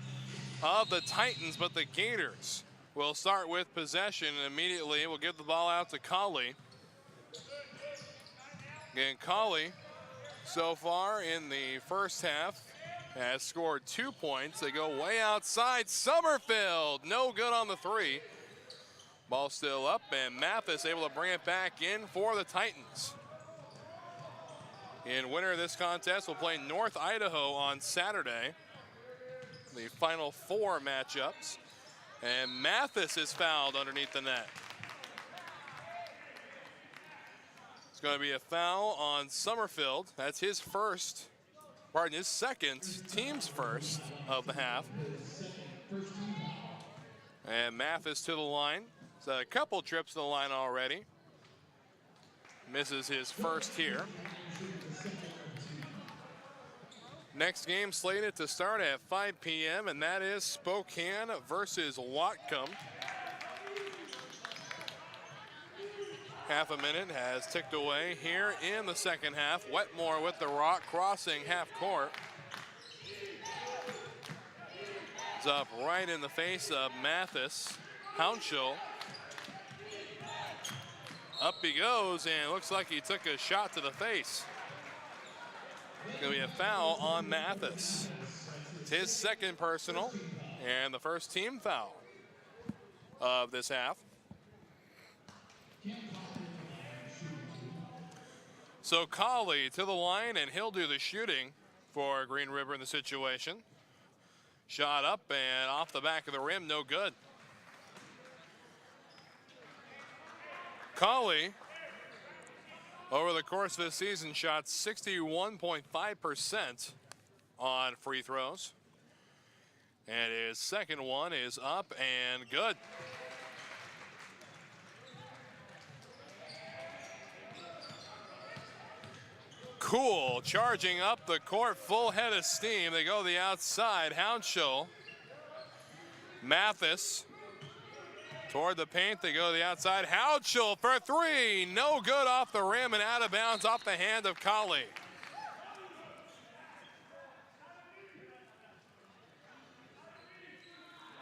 of the Titans, but the Gators will start with possession and immediately we'll give the ball out to Colley. Again, Colley so far in the first half has scored 2 points. They go way outside. Summerfield, no good on the three. Ball still up, and Mathis able to bring it back in for the Titans. In winner of this contest, we'll play North Idaho on Saturday. The final 4 matchups. And Mathis is fouled underneath the net. It's going to be a foul on Summerfield. That's his first, pardon, his second, team's first of the half. And Mathis to the line. He's had a couple trips to the line already. Misses his first here. Next game slated to start at 5 p.m. and that is Spokane versus Whatcom. Half a minute has ticked away here in the second half. Wetmore with the rock crossing half court. It's up right in the face of Mathis. Hounshell. Up he goes, and it looks like he took a shot to the face. Going to be a foul on Mathis. It's his second personal and the first team foul of this half. So Colley to the line, and he'll do the shooting for Green River in the situation. Shot up and off the back of the rim, no good. Colley, over the course of the season, shot 61.5% on free throws. And his second one is up and good. Cool, charging up the court, full head of steam. They go the outside. Hounshell, Mathis toward the paint. They go to the outside. Hounshell for three. No good off the rim and out of bounds off the hand of Colley.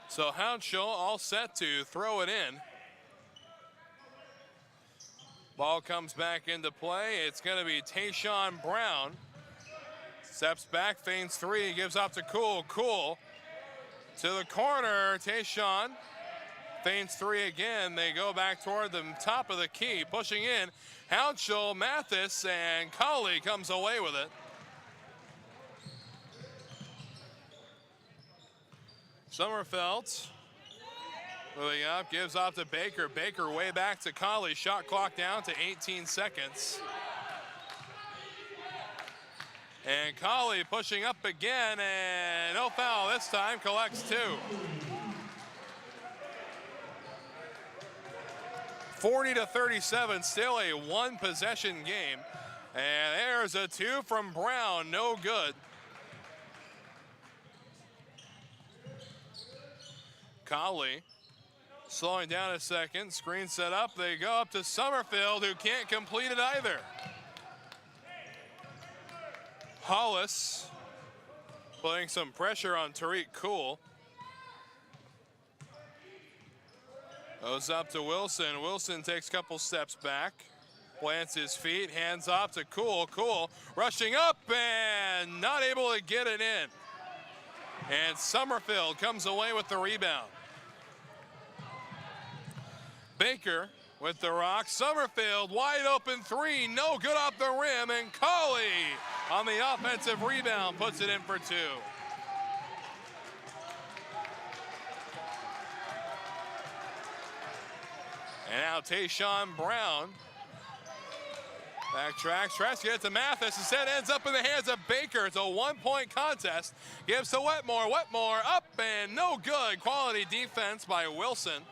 So Hounshell all set to throw it in. Ball comes back into play. It's going to be Tayshawn Brown. Steps back, feigns three, gives off to Cool. Cool to the corner. Tayshawn feigns three again. They go back toward the top of the key, pushing in. Hounshell, Mathis, and Colley comes away with it. Sommerfeld moving up, gives off to Baker. Baker way back to Colley. Shot clock down to 18 seconds. And Colley pushing up again, and no foul this time, collects two. 40-37, still a one possession game. And there's a two from Brown, no good. Colley slowing down a second, screen set up. They go up to Summerfield, who can't complete it either. Hollis putting some pressure on Tariq Cool. Goes up to Wilson. Wilson takes a couple steps back, plants his feet, hands off to Cool. Cool rushing up and not able to get it in. And Summerfield comes away with the rebound. Baker with the rock. Summerfield wide open three, no good off the rim, and Colley on the offensive rebound puts it in for two. And now Tayshawn Brown backtracks, tries to get it to Mathis, instead ends up in the hands of Baker. It's a one-point contest. Gives to Wetmore. Wetmore up and no good. Quality defense by Wilson.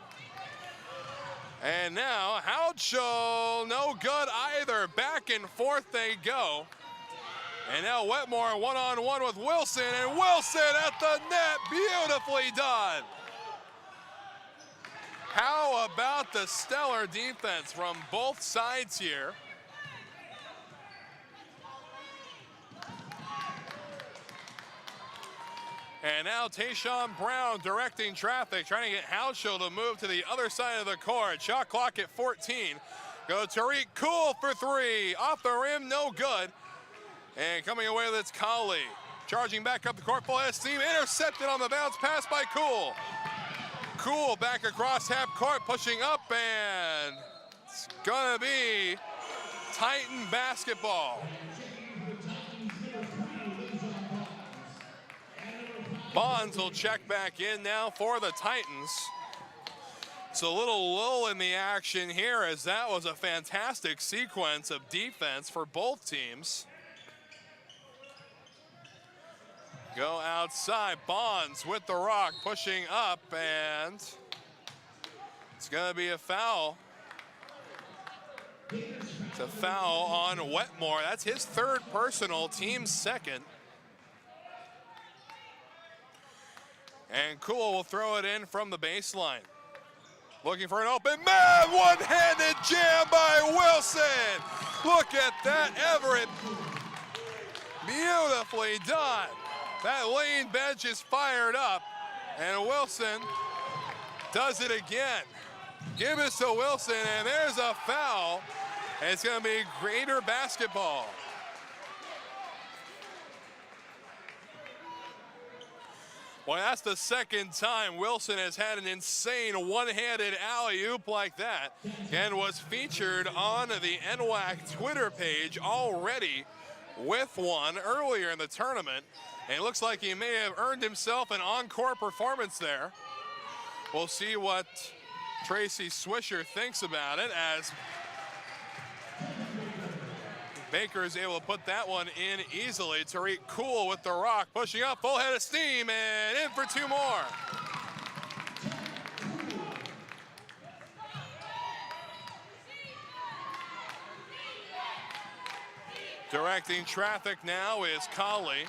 And now Hounshell, no good either. Back and forth they go. And now Wetmore one-on-one with Wilson, and Wilson at the net, beautifully done. How about the stellar defense from both sides here? And now Tayshawn Brown directing traffic, trying to get Houshell to move to the other side of the court. Shot clock at 14. Go Tariq Cool for three. Off the rim, no good. And coming away with it's Colley. Charging back up the court, full head of steam. Intercepted on the bounce pass by Cool. Cool back across half court, pushing up, and it's gonna be Titan basketball. Bonds will check back in now for the Titans. It's a little lull in the action here, as that was a fantastic sequence of defense for both teams. Go outside, Bonds with the rock, pushing up, and it's gonna be a foul. It's a foul on Wetmore. That's his third personal, team's second. And Cool will throw it in from the baseline. Looking for an open man, one-handed jam by Wilson. Look at that, Everett. Beautifully done. That lane bench is fired up, and Wilson does it again. Give us to Wilson, and there's a foul. And it's gonna be Greater basketball. Well, that's the second time Wilson has had an insane one-handed alley-oop like that, and was featured on the NWAC Twitter page already with one earlier in the tournament. And it looks like he may have earned himself an encore performance there. We'll see what Tracy Swisher thinks about it, as Baker is able to put that one in easily. Tariq Cool with the rock, pushing up, full head of steam, and in for two more. Directing traffic now is Colley.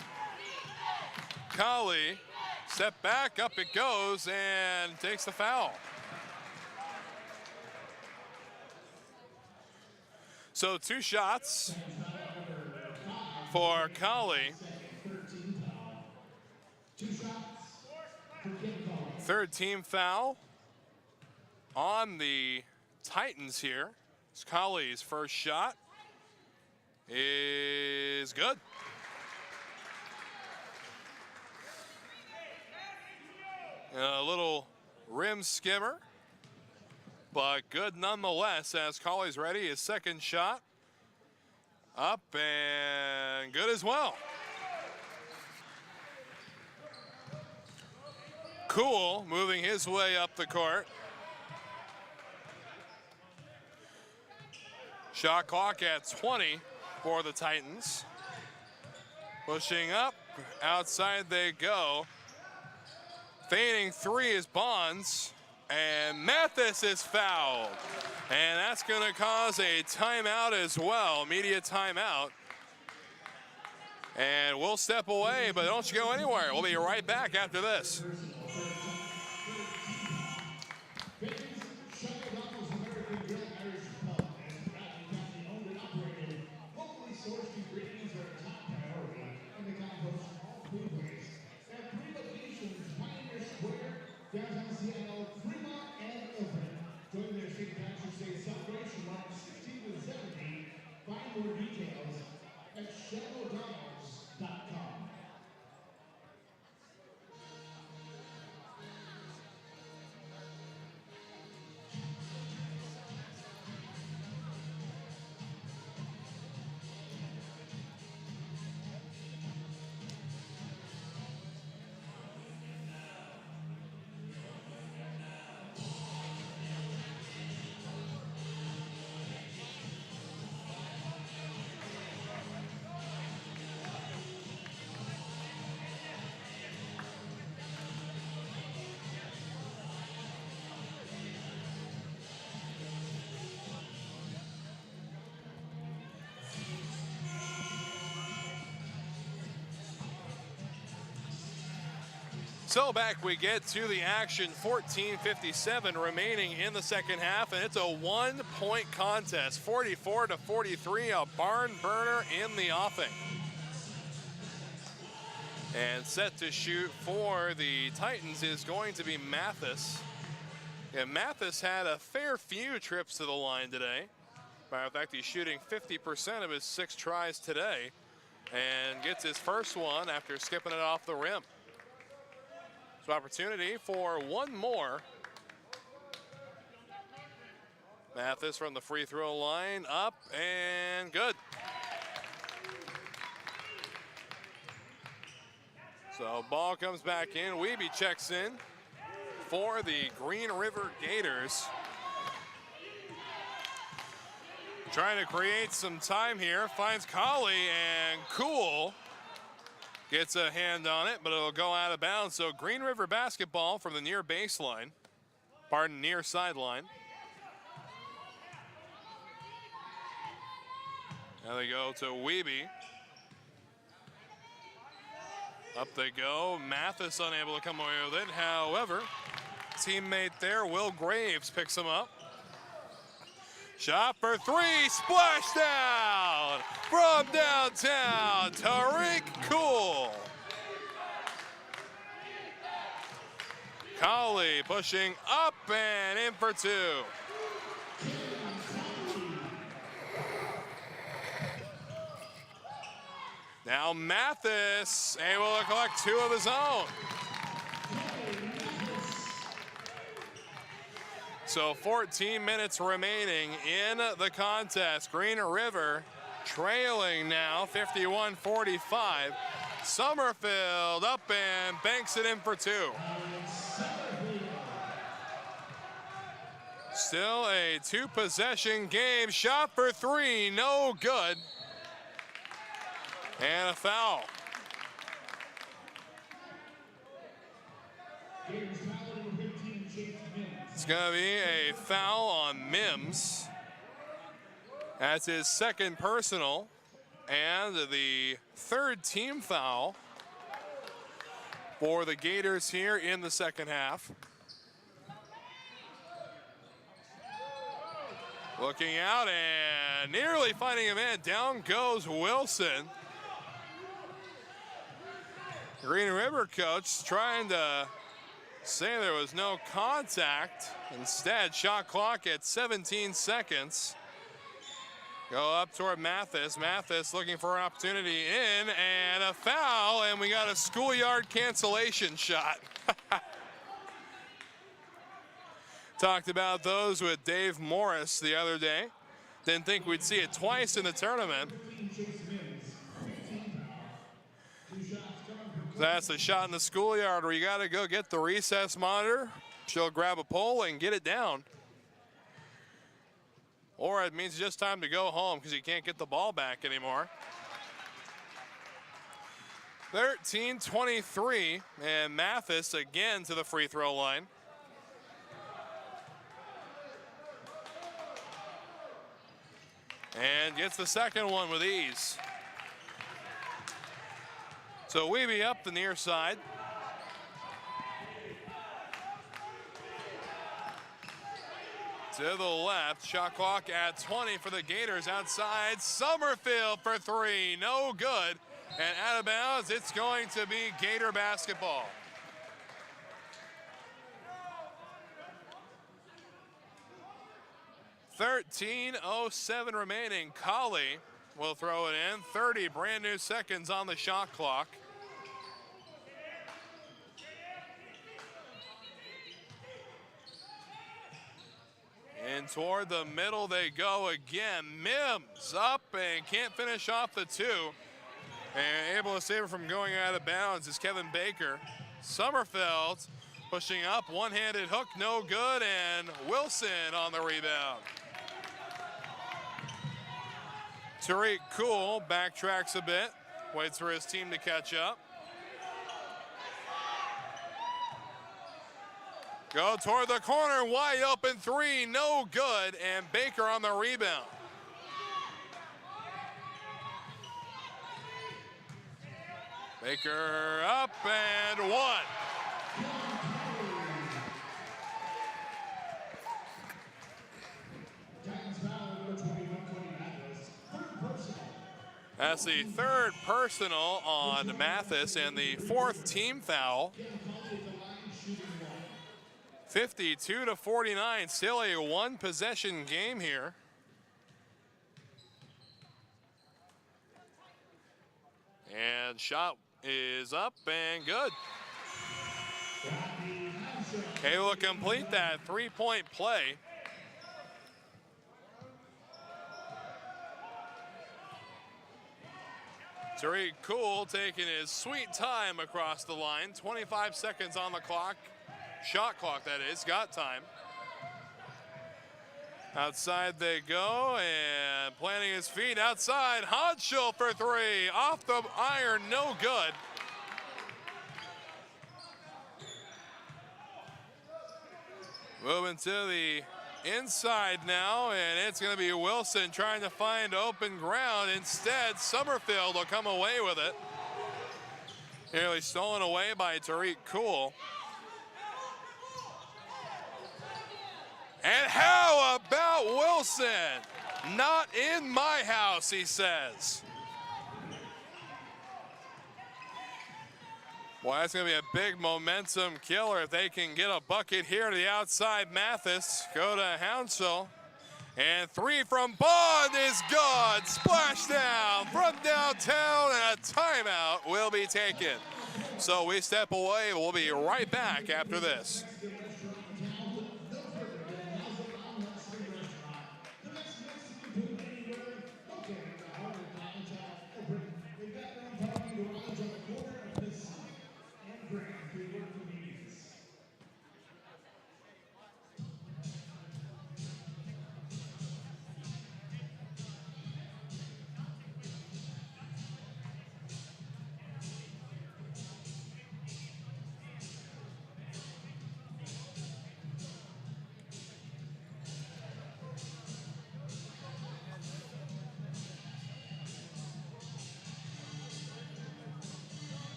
Colley, step back, up it goes, and takes the foul. So 2 shots for Colley. Third team foul on the Titans here. It's Colley's first shot is good. A little rim skimmer, but good nonetheless, as Colley's ready. His second shot up and good as well. Cool moving his way up the court. Shot clock at 20 for the Titans. Pushing up, outside they go. Feigning three is Bonds, and Mathis is fouled. And that's gonna cause a timeout as well, media timeout. And we'll step away, but don't you go anywhere. We'll be right back after this. So back we get to the action, 14:57 remaining in the second half, and it's a one-point contest, 44-43, a barn burner in the offing. And set to shoot for the Titans is going to be Mathis. And Mathis had a fair few trips to the line today. Matter of fact, he's shooting 50% of his 6 tries today and gets his first one after skipping it off the rim. So opportunity for one more. Mathis from the free throw line, up and good. So ball comes back in. Wiebe checks in for the Green River Gators. Trying to create some time here. Finds Colley, and Cool gets a hand on it, but it'll go out of bounds. So Green River basketball from the near baseline. Pardon, near sideline. Now they go to Wiebe. Up they go. Mathis unable to come away with it. However, teammate there, Will Graves, picks him up. Shot for 3, splash down from downtown, Tariq Cool. Colley pushing up and in for 2. Now Mathis able to collect 2 of his own. So 14 minutes remaining in the contest. Green River trailing now 51-45. Summerfield up and banks it in for 2. Still a 2-possession game. Shot for 3, no good. And a foul. It's going to be a foul on Mims. That's his second personal and the 3rd team foul for the Gators here in the second half. Looking out and nearly finding him in. Down goes Wilson. Green River coach trying to say there was no contact. Instead, shot clock at 17 seconds. Go up toward Mathis. Mathis looking for an opportunity in and a foul, and we got a schoolyard cancellation shot. Talked about those with Dave Morris the other day. Didn't think we'd see it twice in the tournament. That's the shot in the schoolyard where you got to go get the recess monitor. She'll grab a pole and get it down. Or it means just time to go home because you can't get the ball back anymore. 13-23, and Mathis again to the free throw line. And gets the second one with ease. So Wiebe up the near side. To the left, shot clock at 20 for the Gators outside. Summerfield for 3, no good. And out of bounds, it's going to be Gator basketball. .13:07 remaining. Colley will throw it in. 30 brand new seconds on the shot clock. And toward the middle they go again. Mims up and can't finish off the 2. And able to save it from going out of bounds is Kevin Baker. Summerfield pushing up, one-handed hook, no good, and Wilson on the rebound. Tariq Cool backtracks a bit, waits for his team to catch up. Go toward the corner, wide open 3, no good, and Baker on the rebound. Baker up and 1. That's the third personal on Mathis and the fourth team foul. 52-49, still a one possession game here. And shot is up and good. Able to complete that three-point play. Tariq Cool taking his sweet time across the line. 25 seconds on the clock. Shot clock, that is. Got time. Outside they go, and planting his feet outside. Hodgel for three. Off the iron, no good. Moving to the inside now, and it's going to be Wilson trying to find open ground. Instead, Summerfield will come away with it. Nearly stolen away by Tariq Cool. And how about Wilson? Not in my house, he says. Boy, that's going to be a big momentum killer if they can get a bucket here to the outside. Mathis go to Hounsell. And three from Bond is good. Splash down from downtown, and a timeout will be taken. So we step away. We'll be right back after this.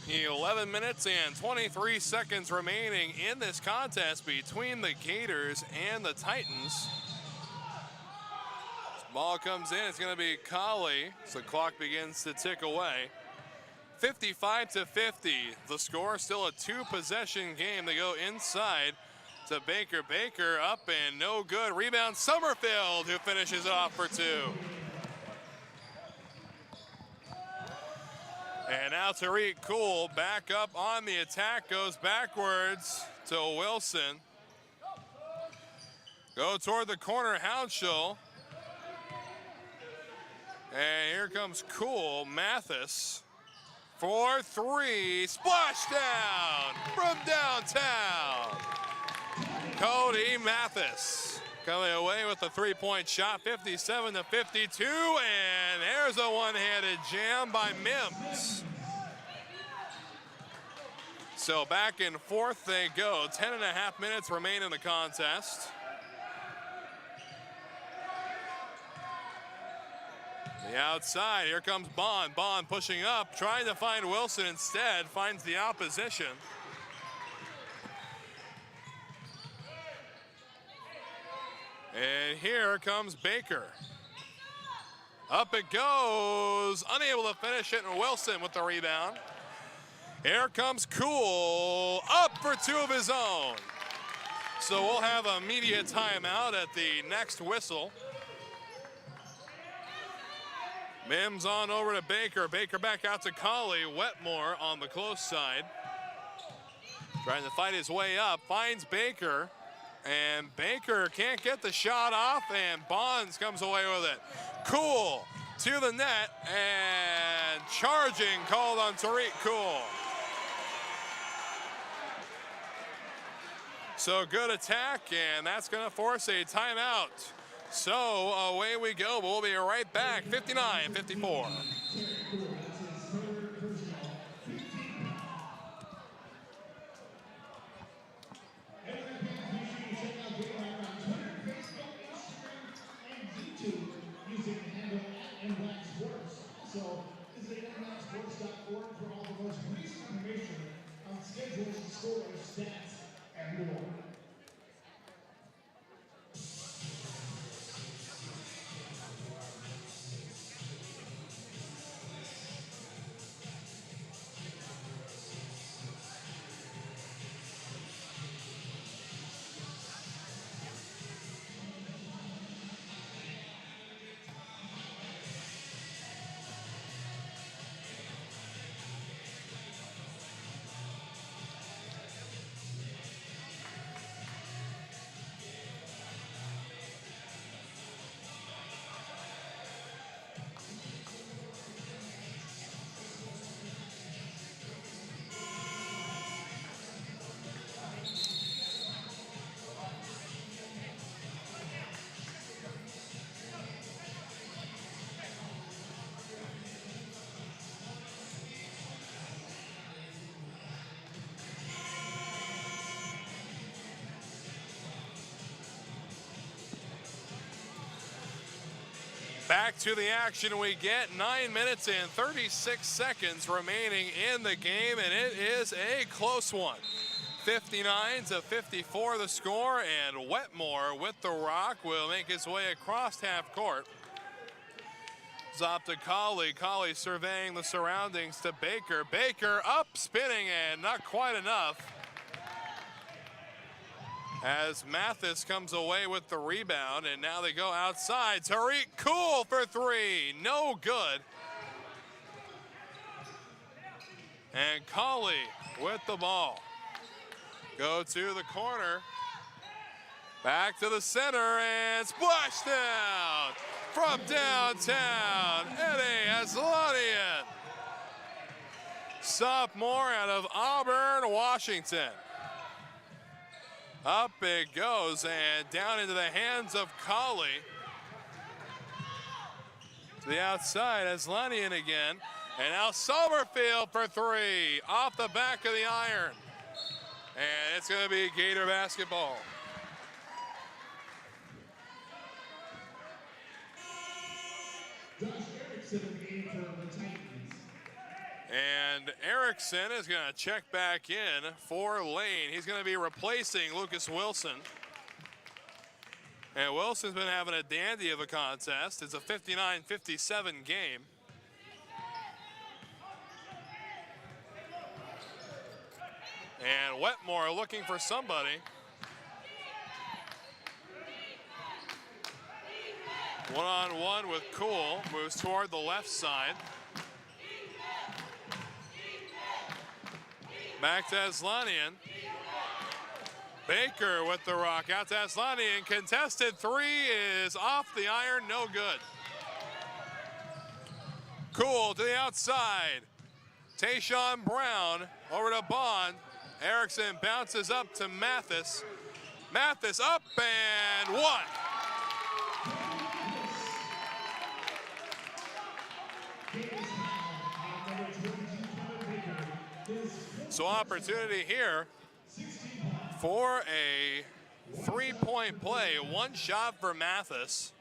The 11 minutes and 23 seconds remaining in this contest between the Gators and the Titans. This ball comes in, it's going to be Colley, so the clock begins to tick away. 55-50, the score, still a two-possession game. They go inside to Baker. Baker up and no good. Rebound Summerfield, who finishes it off for two. And now Tariq Cool back up on the attack, goes backwards to Wilson. Go toward the corner, Hounsell. And here comes Cool, Mathis for three, splash down from downtown. Cody Mathis coming away with a three-point shot, 57-52, and there's a one-handed jam by Mims. So back and forth they go. 10.5 minutes remain in the contest. The outside, here comes Bond. Bond pushing up, trying to find Wilson instead, finds the opposition. And here comes Baker. Up it goes, unable to finish it, and Wilson with the rebound. Here comes Cool, up for two of his own. So we'll have a media timeout at the next whistle. Mims on over to Baker. Baker back out to Colley. Wetmore on the close side. Trying to fight his way up, finds Baker. And Baker can't get the shot off, and Bonds comes away with it. Cool to the net, and charging called on Tariq Cool. So good attack, and that's going to force a timeout. So away we go, but we'll be right back. 59-54. Using the handle @NWAC Sports. So visit NWACsports.org for all the most recent information on schedules, scores, stats, and more. Back to the action we get. 9 minutes and 36 seconds remaining in the game, and it is a close one. 59-54 the score, and Wetmore with the rock will make his way across half court. It's up to Colley. Colley surveying the surroundings to Baker. Baker up, spinning, and not quite enough. As Mathis comes away with the rebound, and now they go outside. Tariq Cool for three, no good. And Colley with the ball. Go to the corner. Back to the center, and splash down from downtown. Eddie Aslanian, sophomore out of Auburn, Washington. Up it goes, and down into the hands of Colley. To the outside, Aslanian again. And now Summerfield for three, off the back of the iron. And it's going to be Gator basketball. Josh Erickson in the game for the Titans. And Erickson is going to check back in for Lane. He's going to be replacing Lucas Wilson. And Wilson's been having a dandy of a contest. It's a 59-57 game. And Wetmore looking for somebody. One-on-one with Cool, moves toward the left side. Back to Aslanian. Baker with the rock, out to Aslanian. Contested three is off the iron, no good. Cool to the outside. Tayshawn Brown over to Bond. Erickson bounces up to Mathis. Mathis up and one. So opportunity here for a three-point play. One shot for Mathis.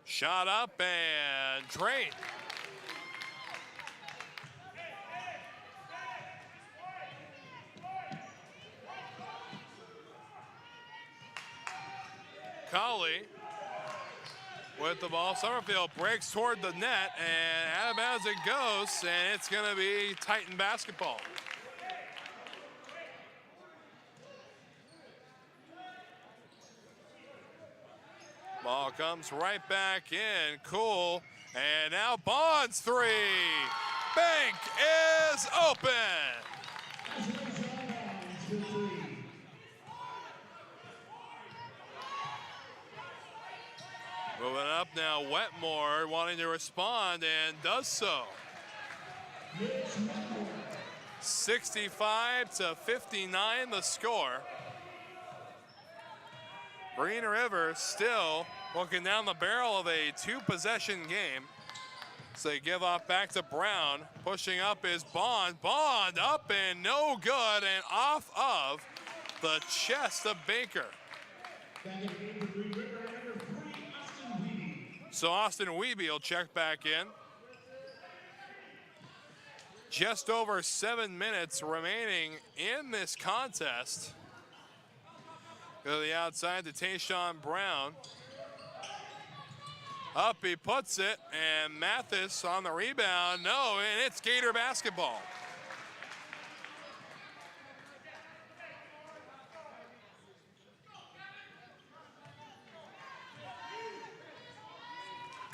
Shot up and drained. Colley with the ball. Summerfield breaks toward the net, and out of bounds it goes, and it's going to be Titan basketball. Ball comes right back in. Cool. And now Bonds three. Bank is open. Moving up now, Wetmore wanting to respond and does so. 65-59 the score. Green River still looking down the barrel of a two-possession game. So they give off back to Brown. Pushing up is Bond. Bond up and no good and off of the chest of Baker. So Austin Wiebe will check back in. Just over 7 minutes remaining in this contest. Go to the outside to Tayshawn Brown. Up he puts it, and Mathis on the rebound. No, and it's Gator basketball.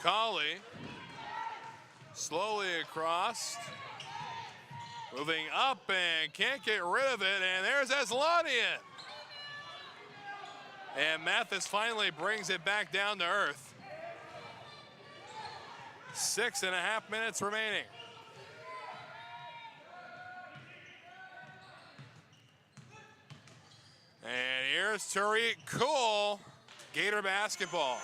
Colley slowly across. Moving up and can't get rid of it, and there's Aslanian. And Mathis finally brings it back down to earth. 6.5 minutes remaining. And here's Tariq Cool, Gator basketball.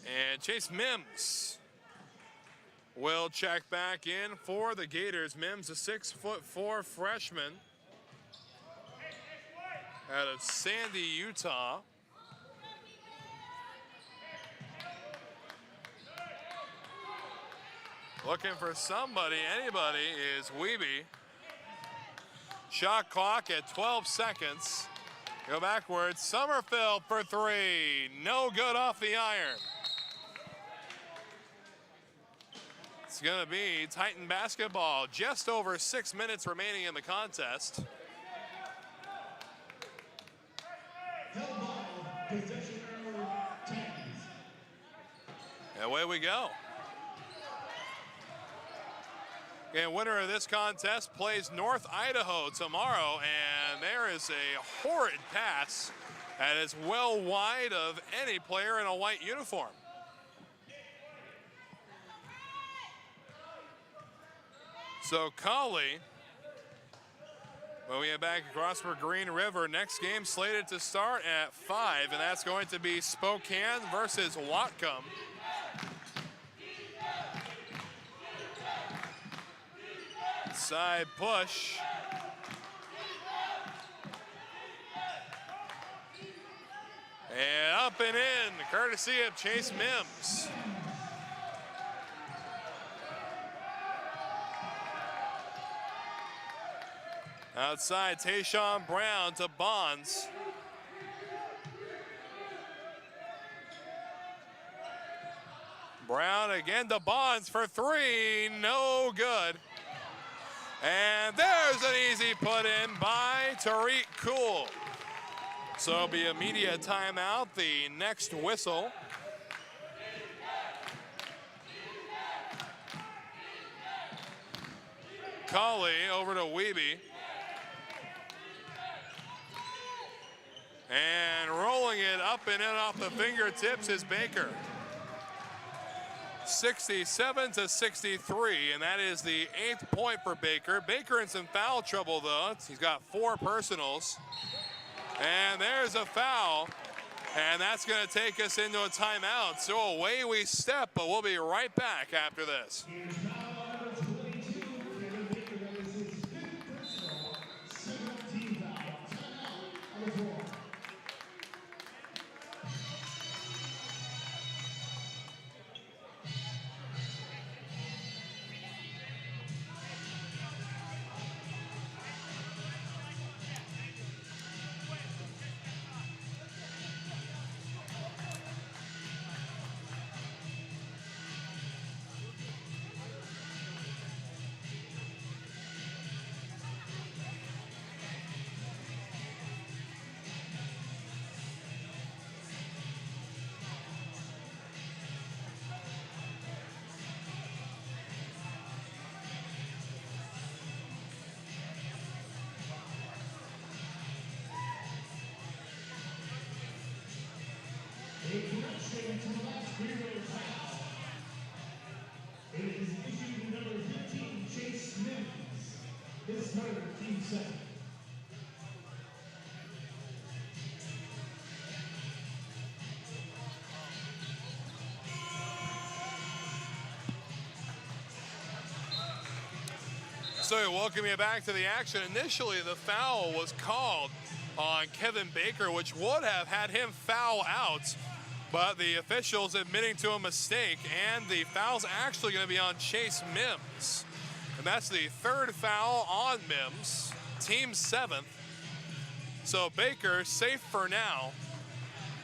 And Chase Mims will check back in for the Gators. Mims, a 6'4" freshman out of Sandy, Utah. Looking for somebody, anybody, is Wiebe. Shot clock at 12 seconds. Go backwards, Summerfield for three. No good off the iron. It's gonna be Titan basketball. Just over 6 minutes remaining in the contest. Away we go. And winner of this contest plays North Idaho tomorrow, and there is a horrid pass that is well wide of any player in a white uniform. So Colley, moving it back across for Green River. Next game slated to start at 5, and that's going to be Spokane versus Whatcom. Side push. And up and in, courtesy of Chase Mims. Outside, Tayshawn Brown to Bonds. Brown again to Bonds for three, no good. And there's an easy put in by Tariq Cool. So it'll be a media timeout, the next whistle. Colley over to Wiebe. And rolling it up and in off the fingertips is Baker. 67-63, and that is the 8th point for Baker. Baker in some foul trouble, though. He's got 4 personals. And there's a foul, and that's going to take us into a timeout. So away we step, but we'll be right back after this. So we welcome you back to the action. Initially, the foul was called on Kevin Baker, which would have had him foul out, but the officials admitting to a mistake, and the foul's actually going to be on Chase Mims. And that's the third foul on Mims, team 7th. So Baker safe for now.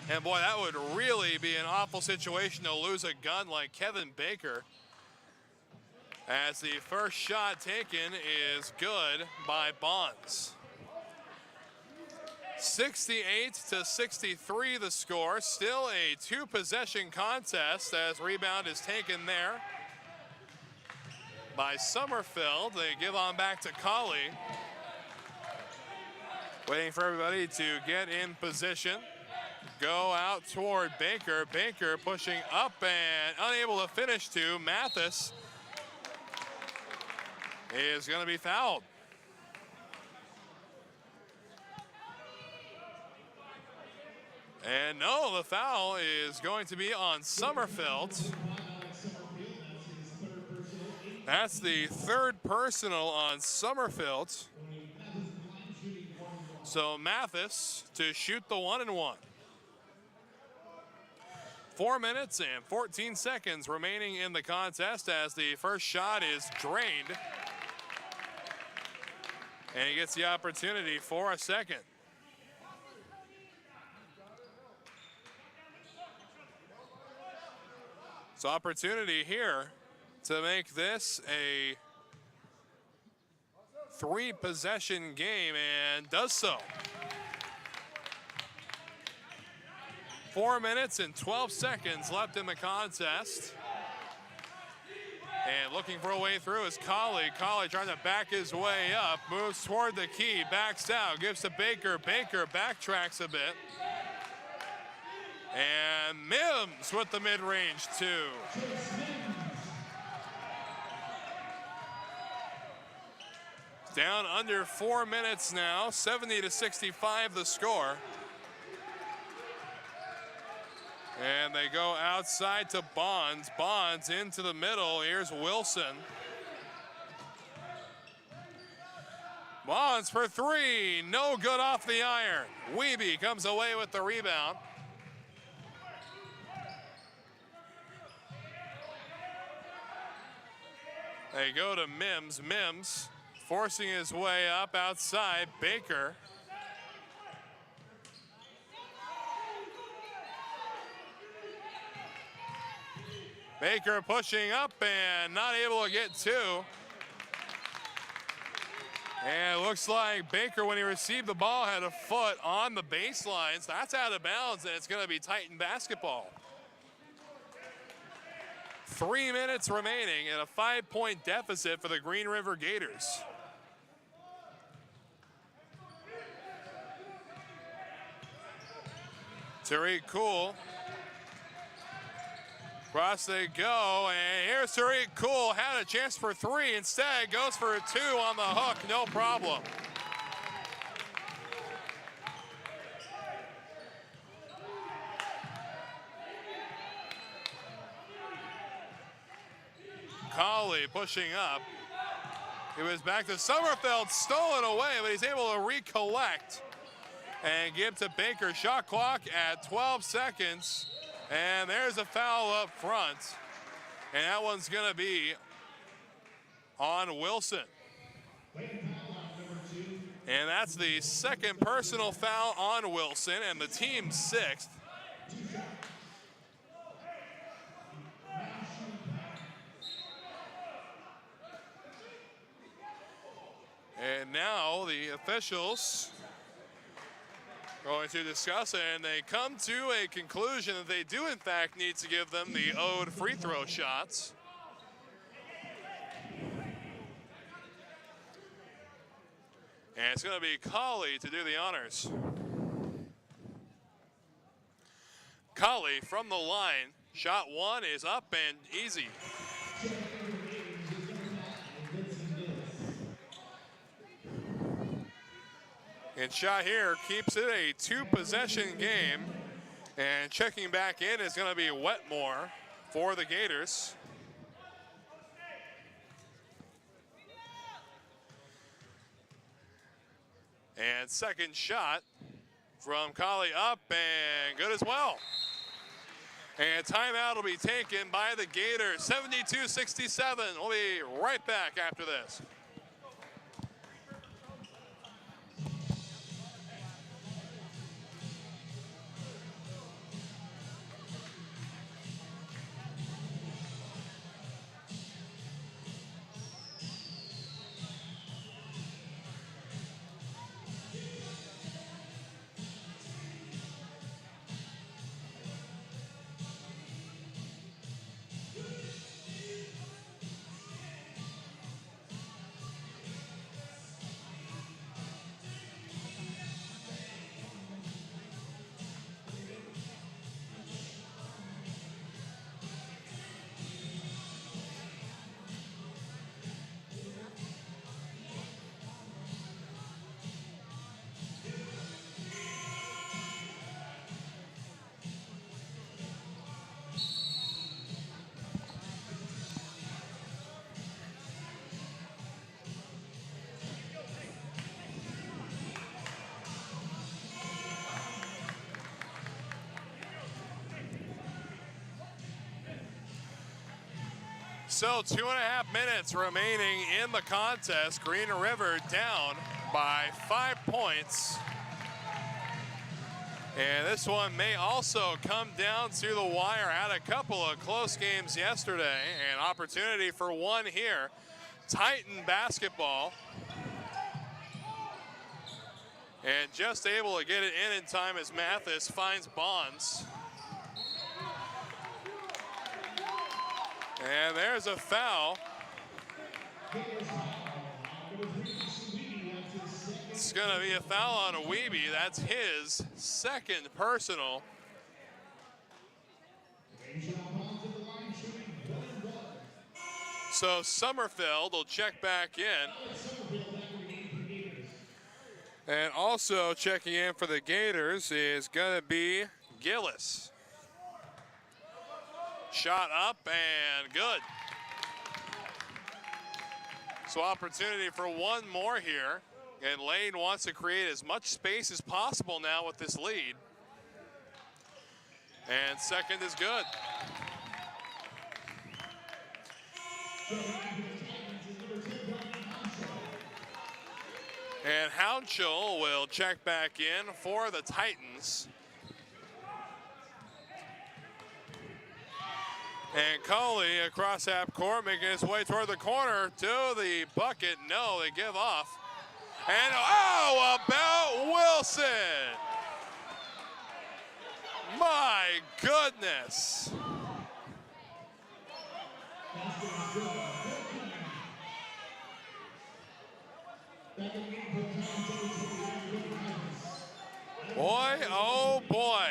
And boy, that would really be an awful situation to lose a gun like Kevin Baker, as the first shot taken is good by Bonds. 68-63 the score. Still a 2-possession contest as rebound is taken there by Summerfield. They give on back to Colley. Waiting for everybody to get in position. Go out toward Baker. Baker pushing up and unable to finish to Mathis. Is going to be fouled. And no, the foul is going to be on Summerfield. That's the third personal on Summerfield. So Mathis to shoot the 1-and-1. 4 minutes and 14 seconds remaining in the contest as the first shot is drained. And he gets the opportunity for a second. So opportunity here to make this a 3-possession game, and does so. 4 minutes and 12 seconds left in the contest. And looking for a way through is Colley. Colley trying to back his way up, moves toward the key, backs out, gives to Baker. Baker backtracks a bit. And Mims with the mid-range 2. Down under 4 minutes now, 70-65 the score. And they go outside to Bonds. Bonds into the middle. Here's Wilson. Bonds for 3. No good off the iron. Wiebe comes away with the rebound. They go to Mims. Mims forcing his way up outside. Baker. Baker pushing up and not able to get 2. And it looks like Baker, when he received the ball, had a foot on the baseline. So that's out of bounds, and it's going to be Titan basketball. 3 minutes remaining and a 5-point deficit for the Green River Gators. Tariq Cool. Across they go, and here's Tariq Cool. Had a chance for 3, instead goes for a 2 on the hook, no problem. Colley pushing up. It was back to Summerfield, stolen away, but he's able to recollect and give to Baker. Shot clock at 12 seconds. And there's a foul up front. And that one's going to be on Wilson. And that's the second personal foul on Wilson and the team's 6th. And now the officials going to discuss it, and they come to a conclusion that they do in fact need to give them the owed free throw shots. And it's going to be Colley to do the honors. Colley from the line. Shot 1 is up and easy. And shot here keeps it a 2-possession game. And checking back in is going to be Wetmore for the Gators. And second shot from Colley up and good as well. And timeout will be taken by the Gators, 72-67. We'll be right back after this. So 2.5 minutes remaining in the contest. Green River down by 5 points. And this one may also come down to the wire. Had a couple of close games yesterday. An opportunity for one here. Titan basketball. And just able to get it in time as Mathis finds Bonds. And there's a foul. It's going to be a foul on Weeby. That's his second personal. So Summerfield will check back in. And also checking in for the Gators is going to be Gillis. Shot up and good. So opportunity for one more here. And Lane wants to create as much space as possible now with this lead. And second is good. And Hounshell will check back in for the Titans. And Colley across half court, making his way toward the corner to the bucket. No, they give off. And oh, about Wilson. My goodness. Boy, oh boy.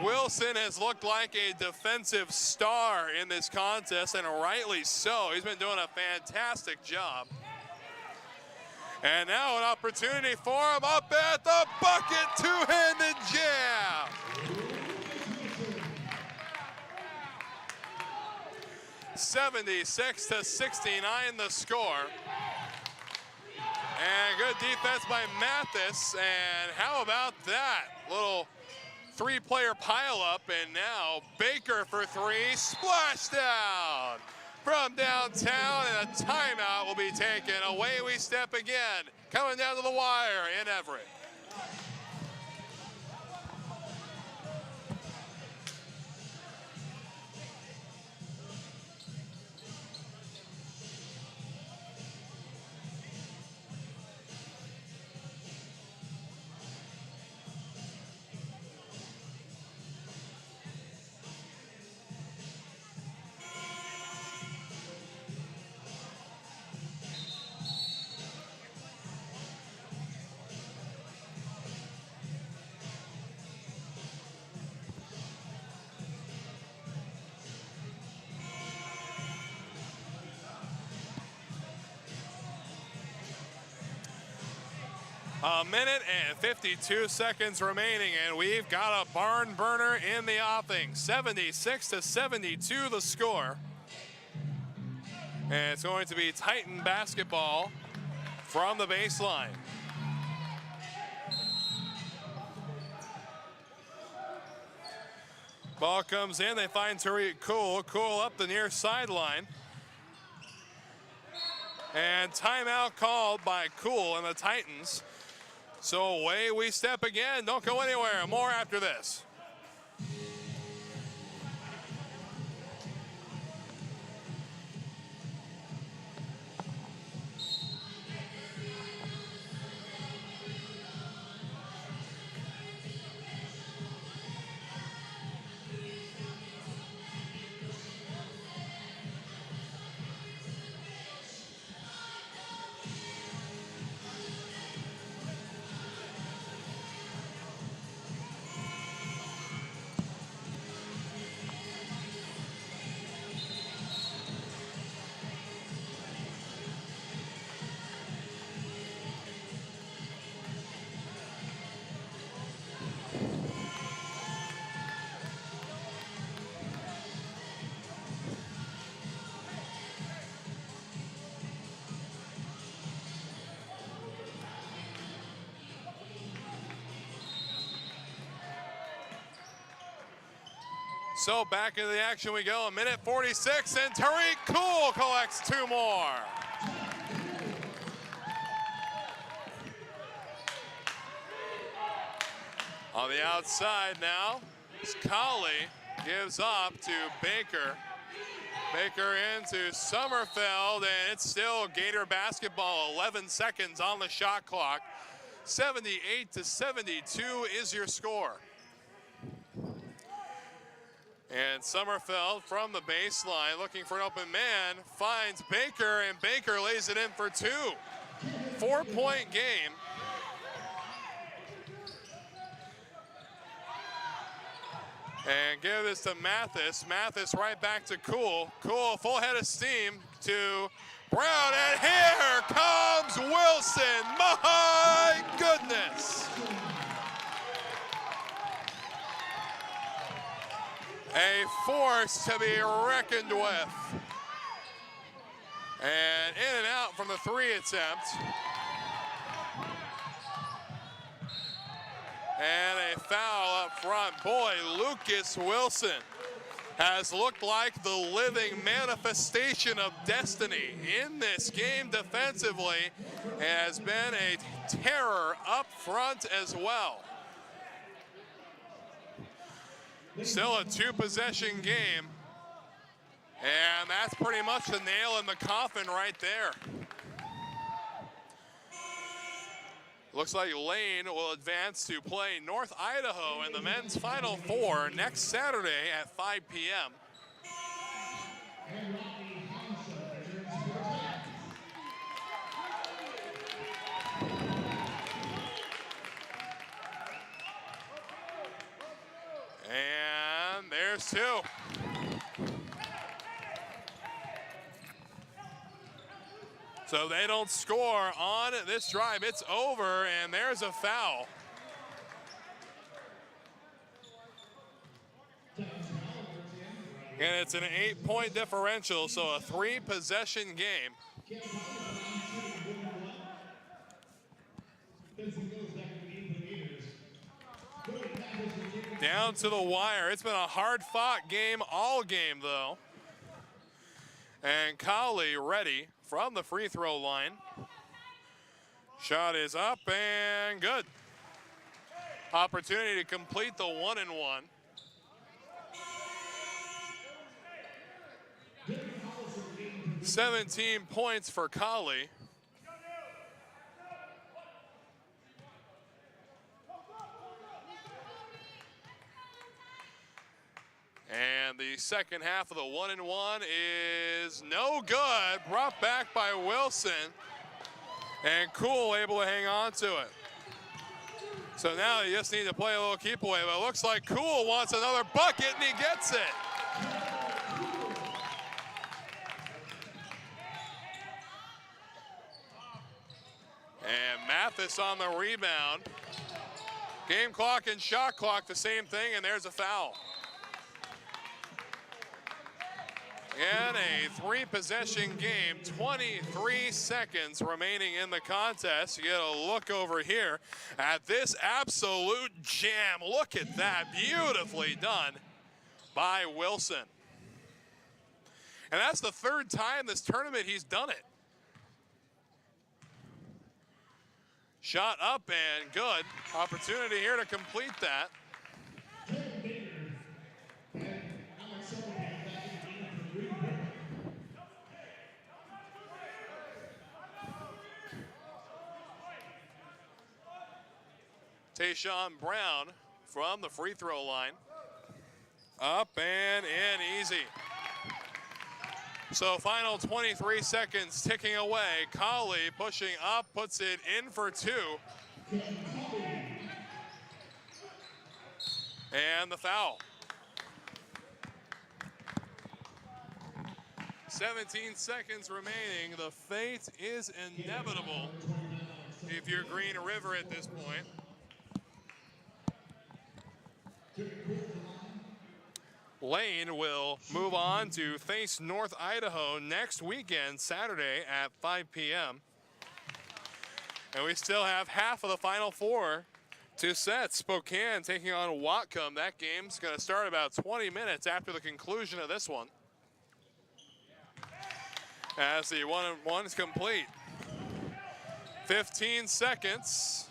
Wilson has looked like a defensive star in this contest, and rightly so. He's been doing a fantastic job. And now an opportunity for him up at the bucket, two-handed jam. 76-69 the score. And good defense by Mathis, and how about that? Little three-player pileup, and now Baker for three, splashdown from downtown, and a timeout will be taken. Away we step again, coming down to the wire in Everett. A minute and 52 seconds remaining, and we've got a barn burner in the offing. 76-72 the score. And it's going to be Titan basketball from the baseline. Ball comes in, they find Tariq Cool. Cool up the near sideline. And timeout called by Cool and the Titans. So away we step again. Don't go anywhere. More after this. So back into the action we go, a minute 46, and Tariq Cool collects 2 more. On the outside now, Colley gives up to Baker. Baker into Summerfeld, and it's still Gator basketball, 11 seconds on the shot clock. 78-72 is your score. And Summerfeld from the baseline looking for an open man, finds Baker, and Baker lays it in for 2. 4-point game. And give this to Mathis. Mathis right back to Cool. Cool, full head of steam to Brown, and here comes Wilson. My goodness. A force to be reckoned with. And in and out from the 3 attempt. And a foul up front. Boy, Lucas Wilson has looked like the living manifestation of destiny in this game defensively, and has been a terror up front as well. Still a 2-possession game, and that's pretty much the nail in the coffin right there. Looks like Lane will advance to play North Idaho in the men's Final Four next Saturday at 5 p.m. And there's 2. So they don't score on this drive. It's over, and there's a foul. And it's an 8-point differential, so a 3-possession game. Down to the wire. It's been a hard-fought game all game, though. And Colley ready from the free throw line. Shot is up and good. Opportunity to complete the 1-and-1. "17 points for Colley. And the second half of the 1-and-1 is no good. Brought back by Wilson. And Cool able to hang on to it. So now they just need to play a little keep away. But it looks like Cool wants another bucket, and he gets it. And Mathis on the rebound. Game clock and shot clock the same thing, and there's a foul. And a 3-possession game, 23 seconds remaining in the contest. You get a look over here at this absolute jam. Look at that, beautifully done by Wilson. And that's the third time this tournament he's done it. Shot up and good. Opportunity here to complete that. Tayshawn Brown from the free throw line. Up and in easy. So final 23 seconds ticking away. Colley pushing up, puts it in for two. And the foul. 17 seconds remaining. The fate is inevitable if you're Green River at this point. Lane will move on to face North Idaho next weekend, Saturday at 5 p.m. And we still have half of the Final Four to set. Spokane taking on Whatcom. That game's going to start about 20 minutes after the conclusion of this one. As the 1-on-1 is complete. 15 seconds.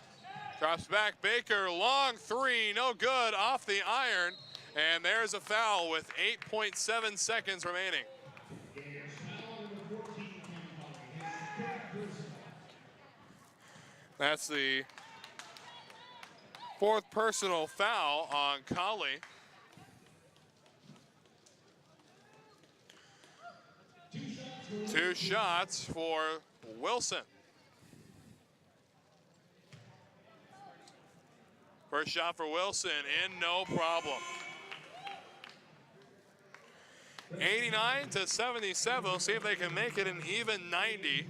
Drops back Baker, long three, no good, off the iron. And there's a foul with 8.7 seconds remaining. That's the fourth personal foul on Colley. Two shots for Wilson. First shot for Wilson in, no problem. 89 to 77. We'll see if they can make it an even 90.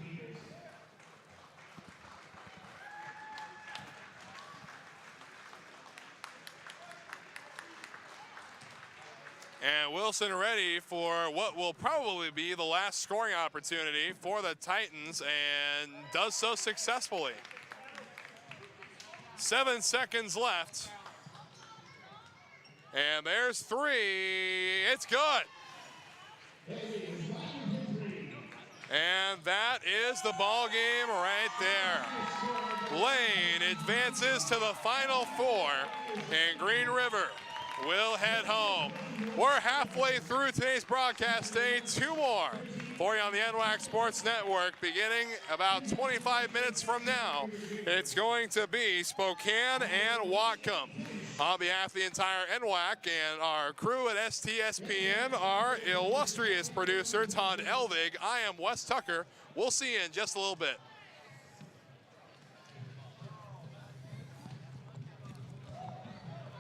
And Wilson ready for what will probably be the last scoring opportunity for the Titans, and does so successfully. 7 seconds left. And there's three. It's good. And that is the ball game right there. Lane advances to the Final Four, and Green River will head home. We're halfway through today's broadcast day. Two more for you on the NWAC Sports Network beginning about 25 minutes from now. It's going to be Spokane and Whatcom. On behalf of the entire NWAC and our crew at STSPN, our illustrious producer, Todd Elvig, I am Wes Tucker. We'll see you in just a little bit.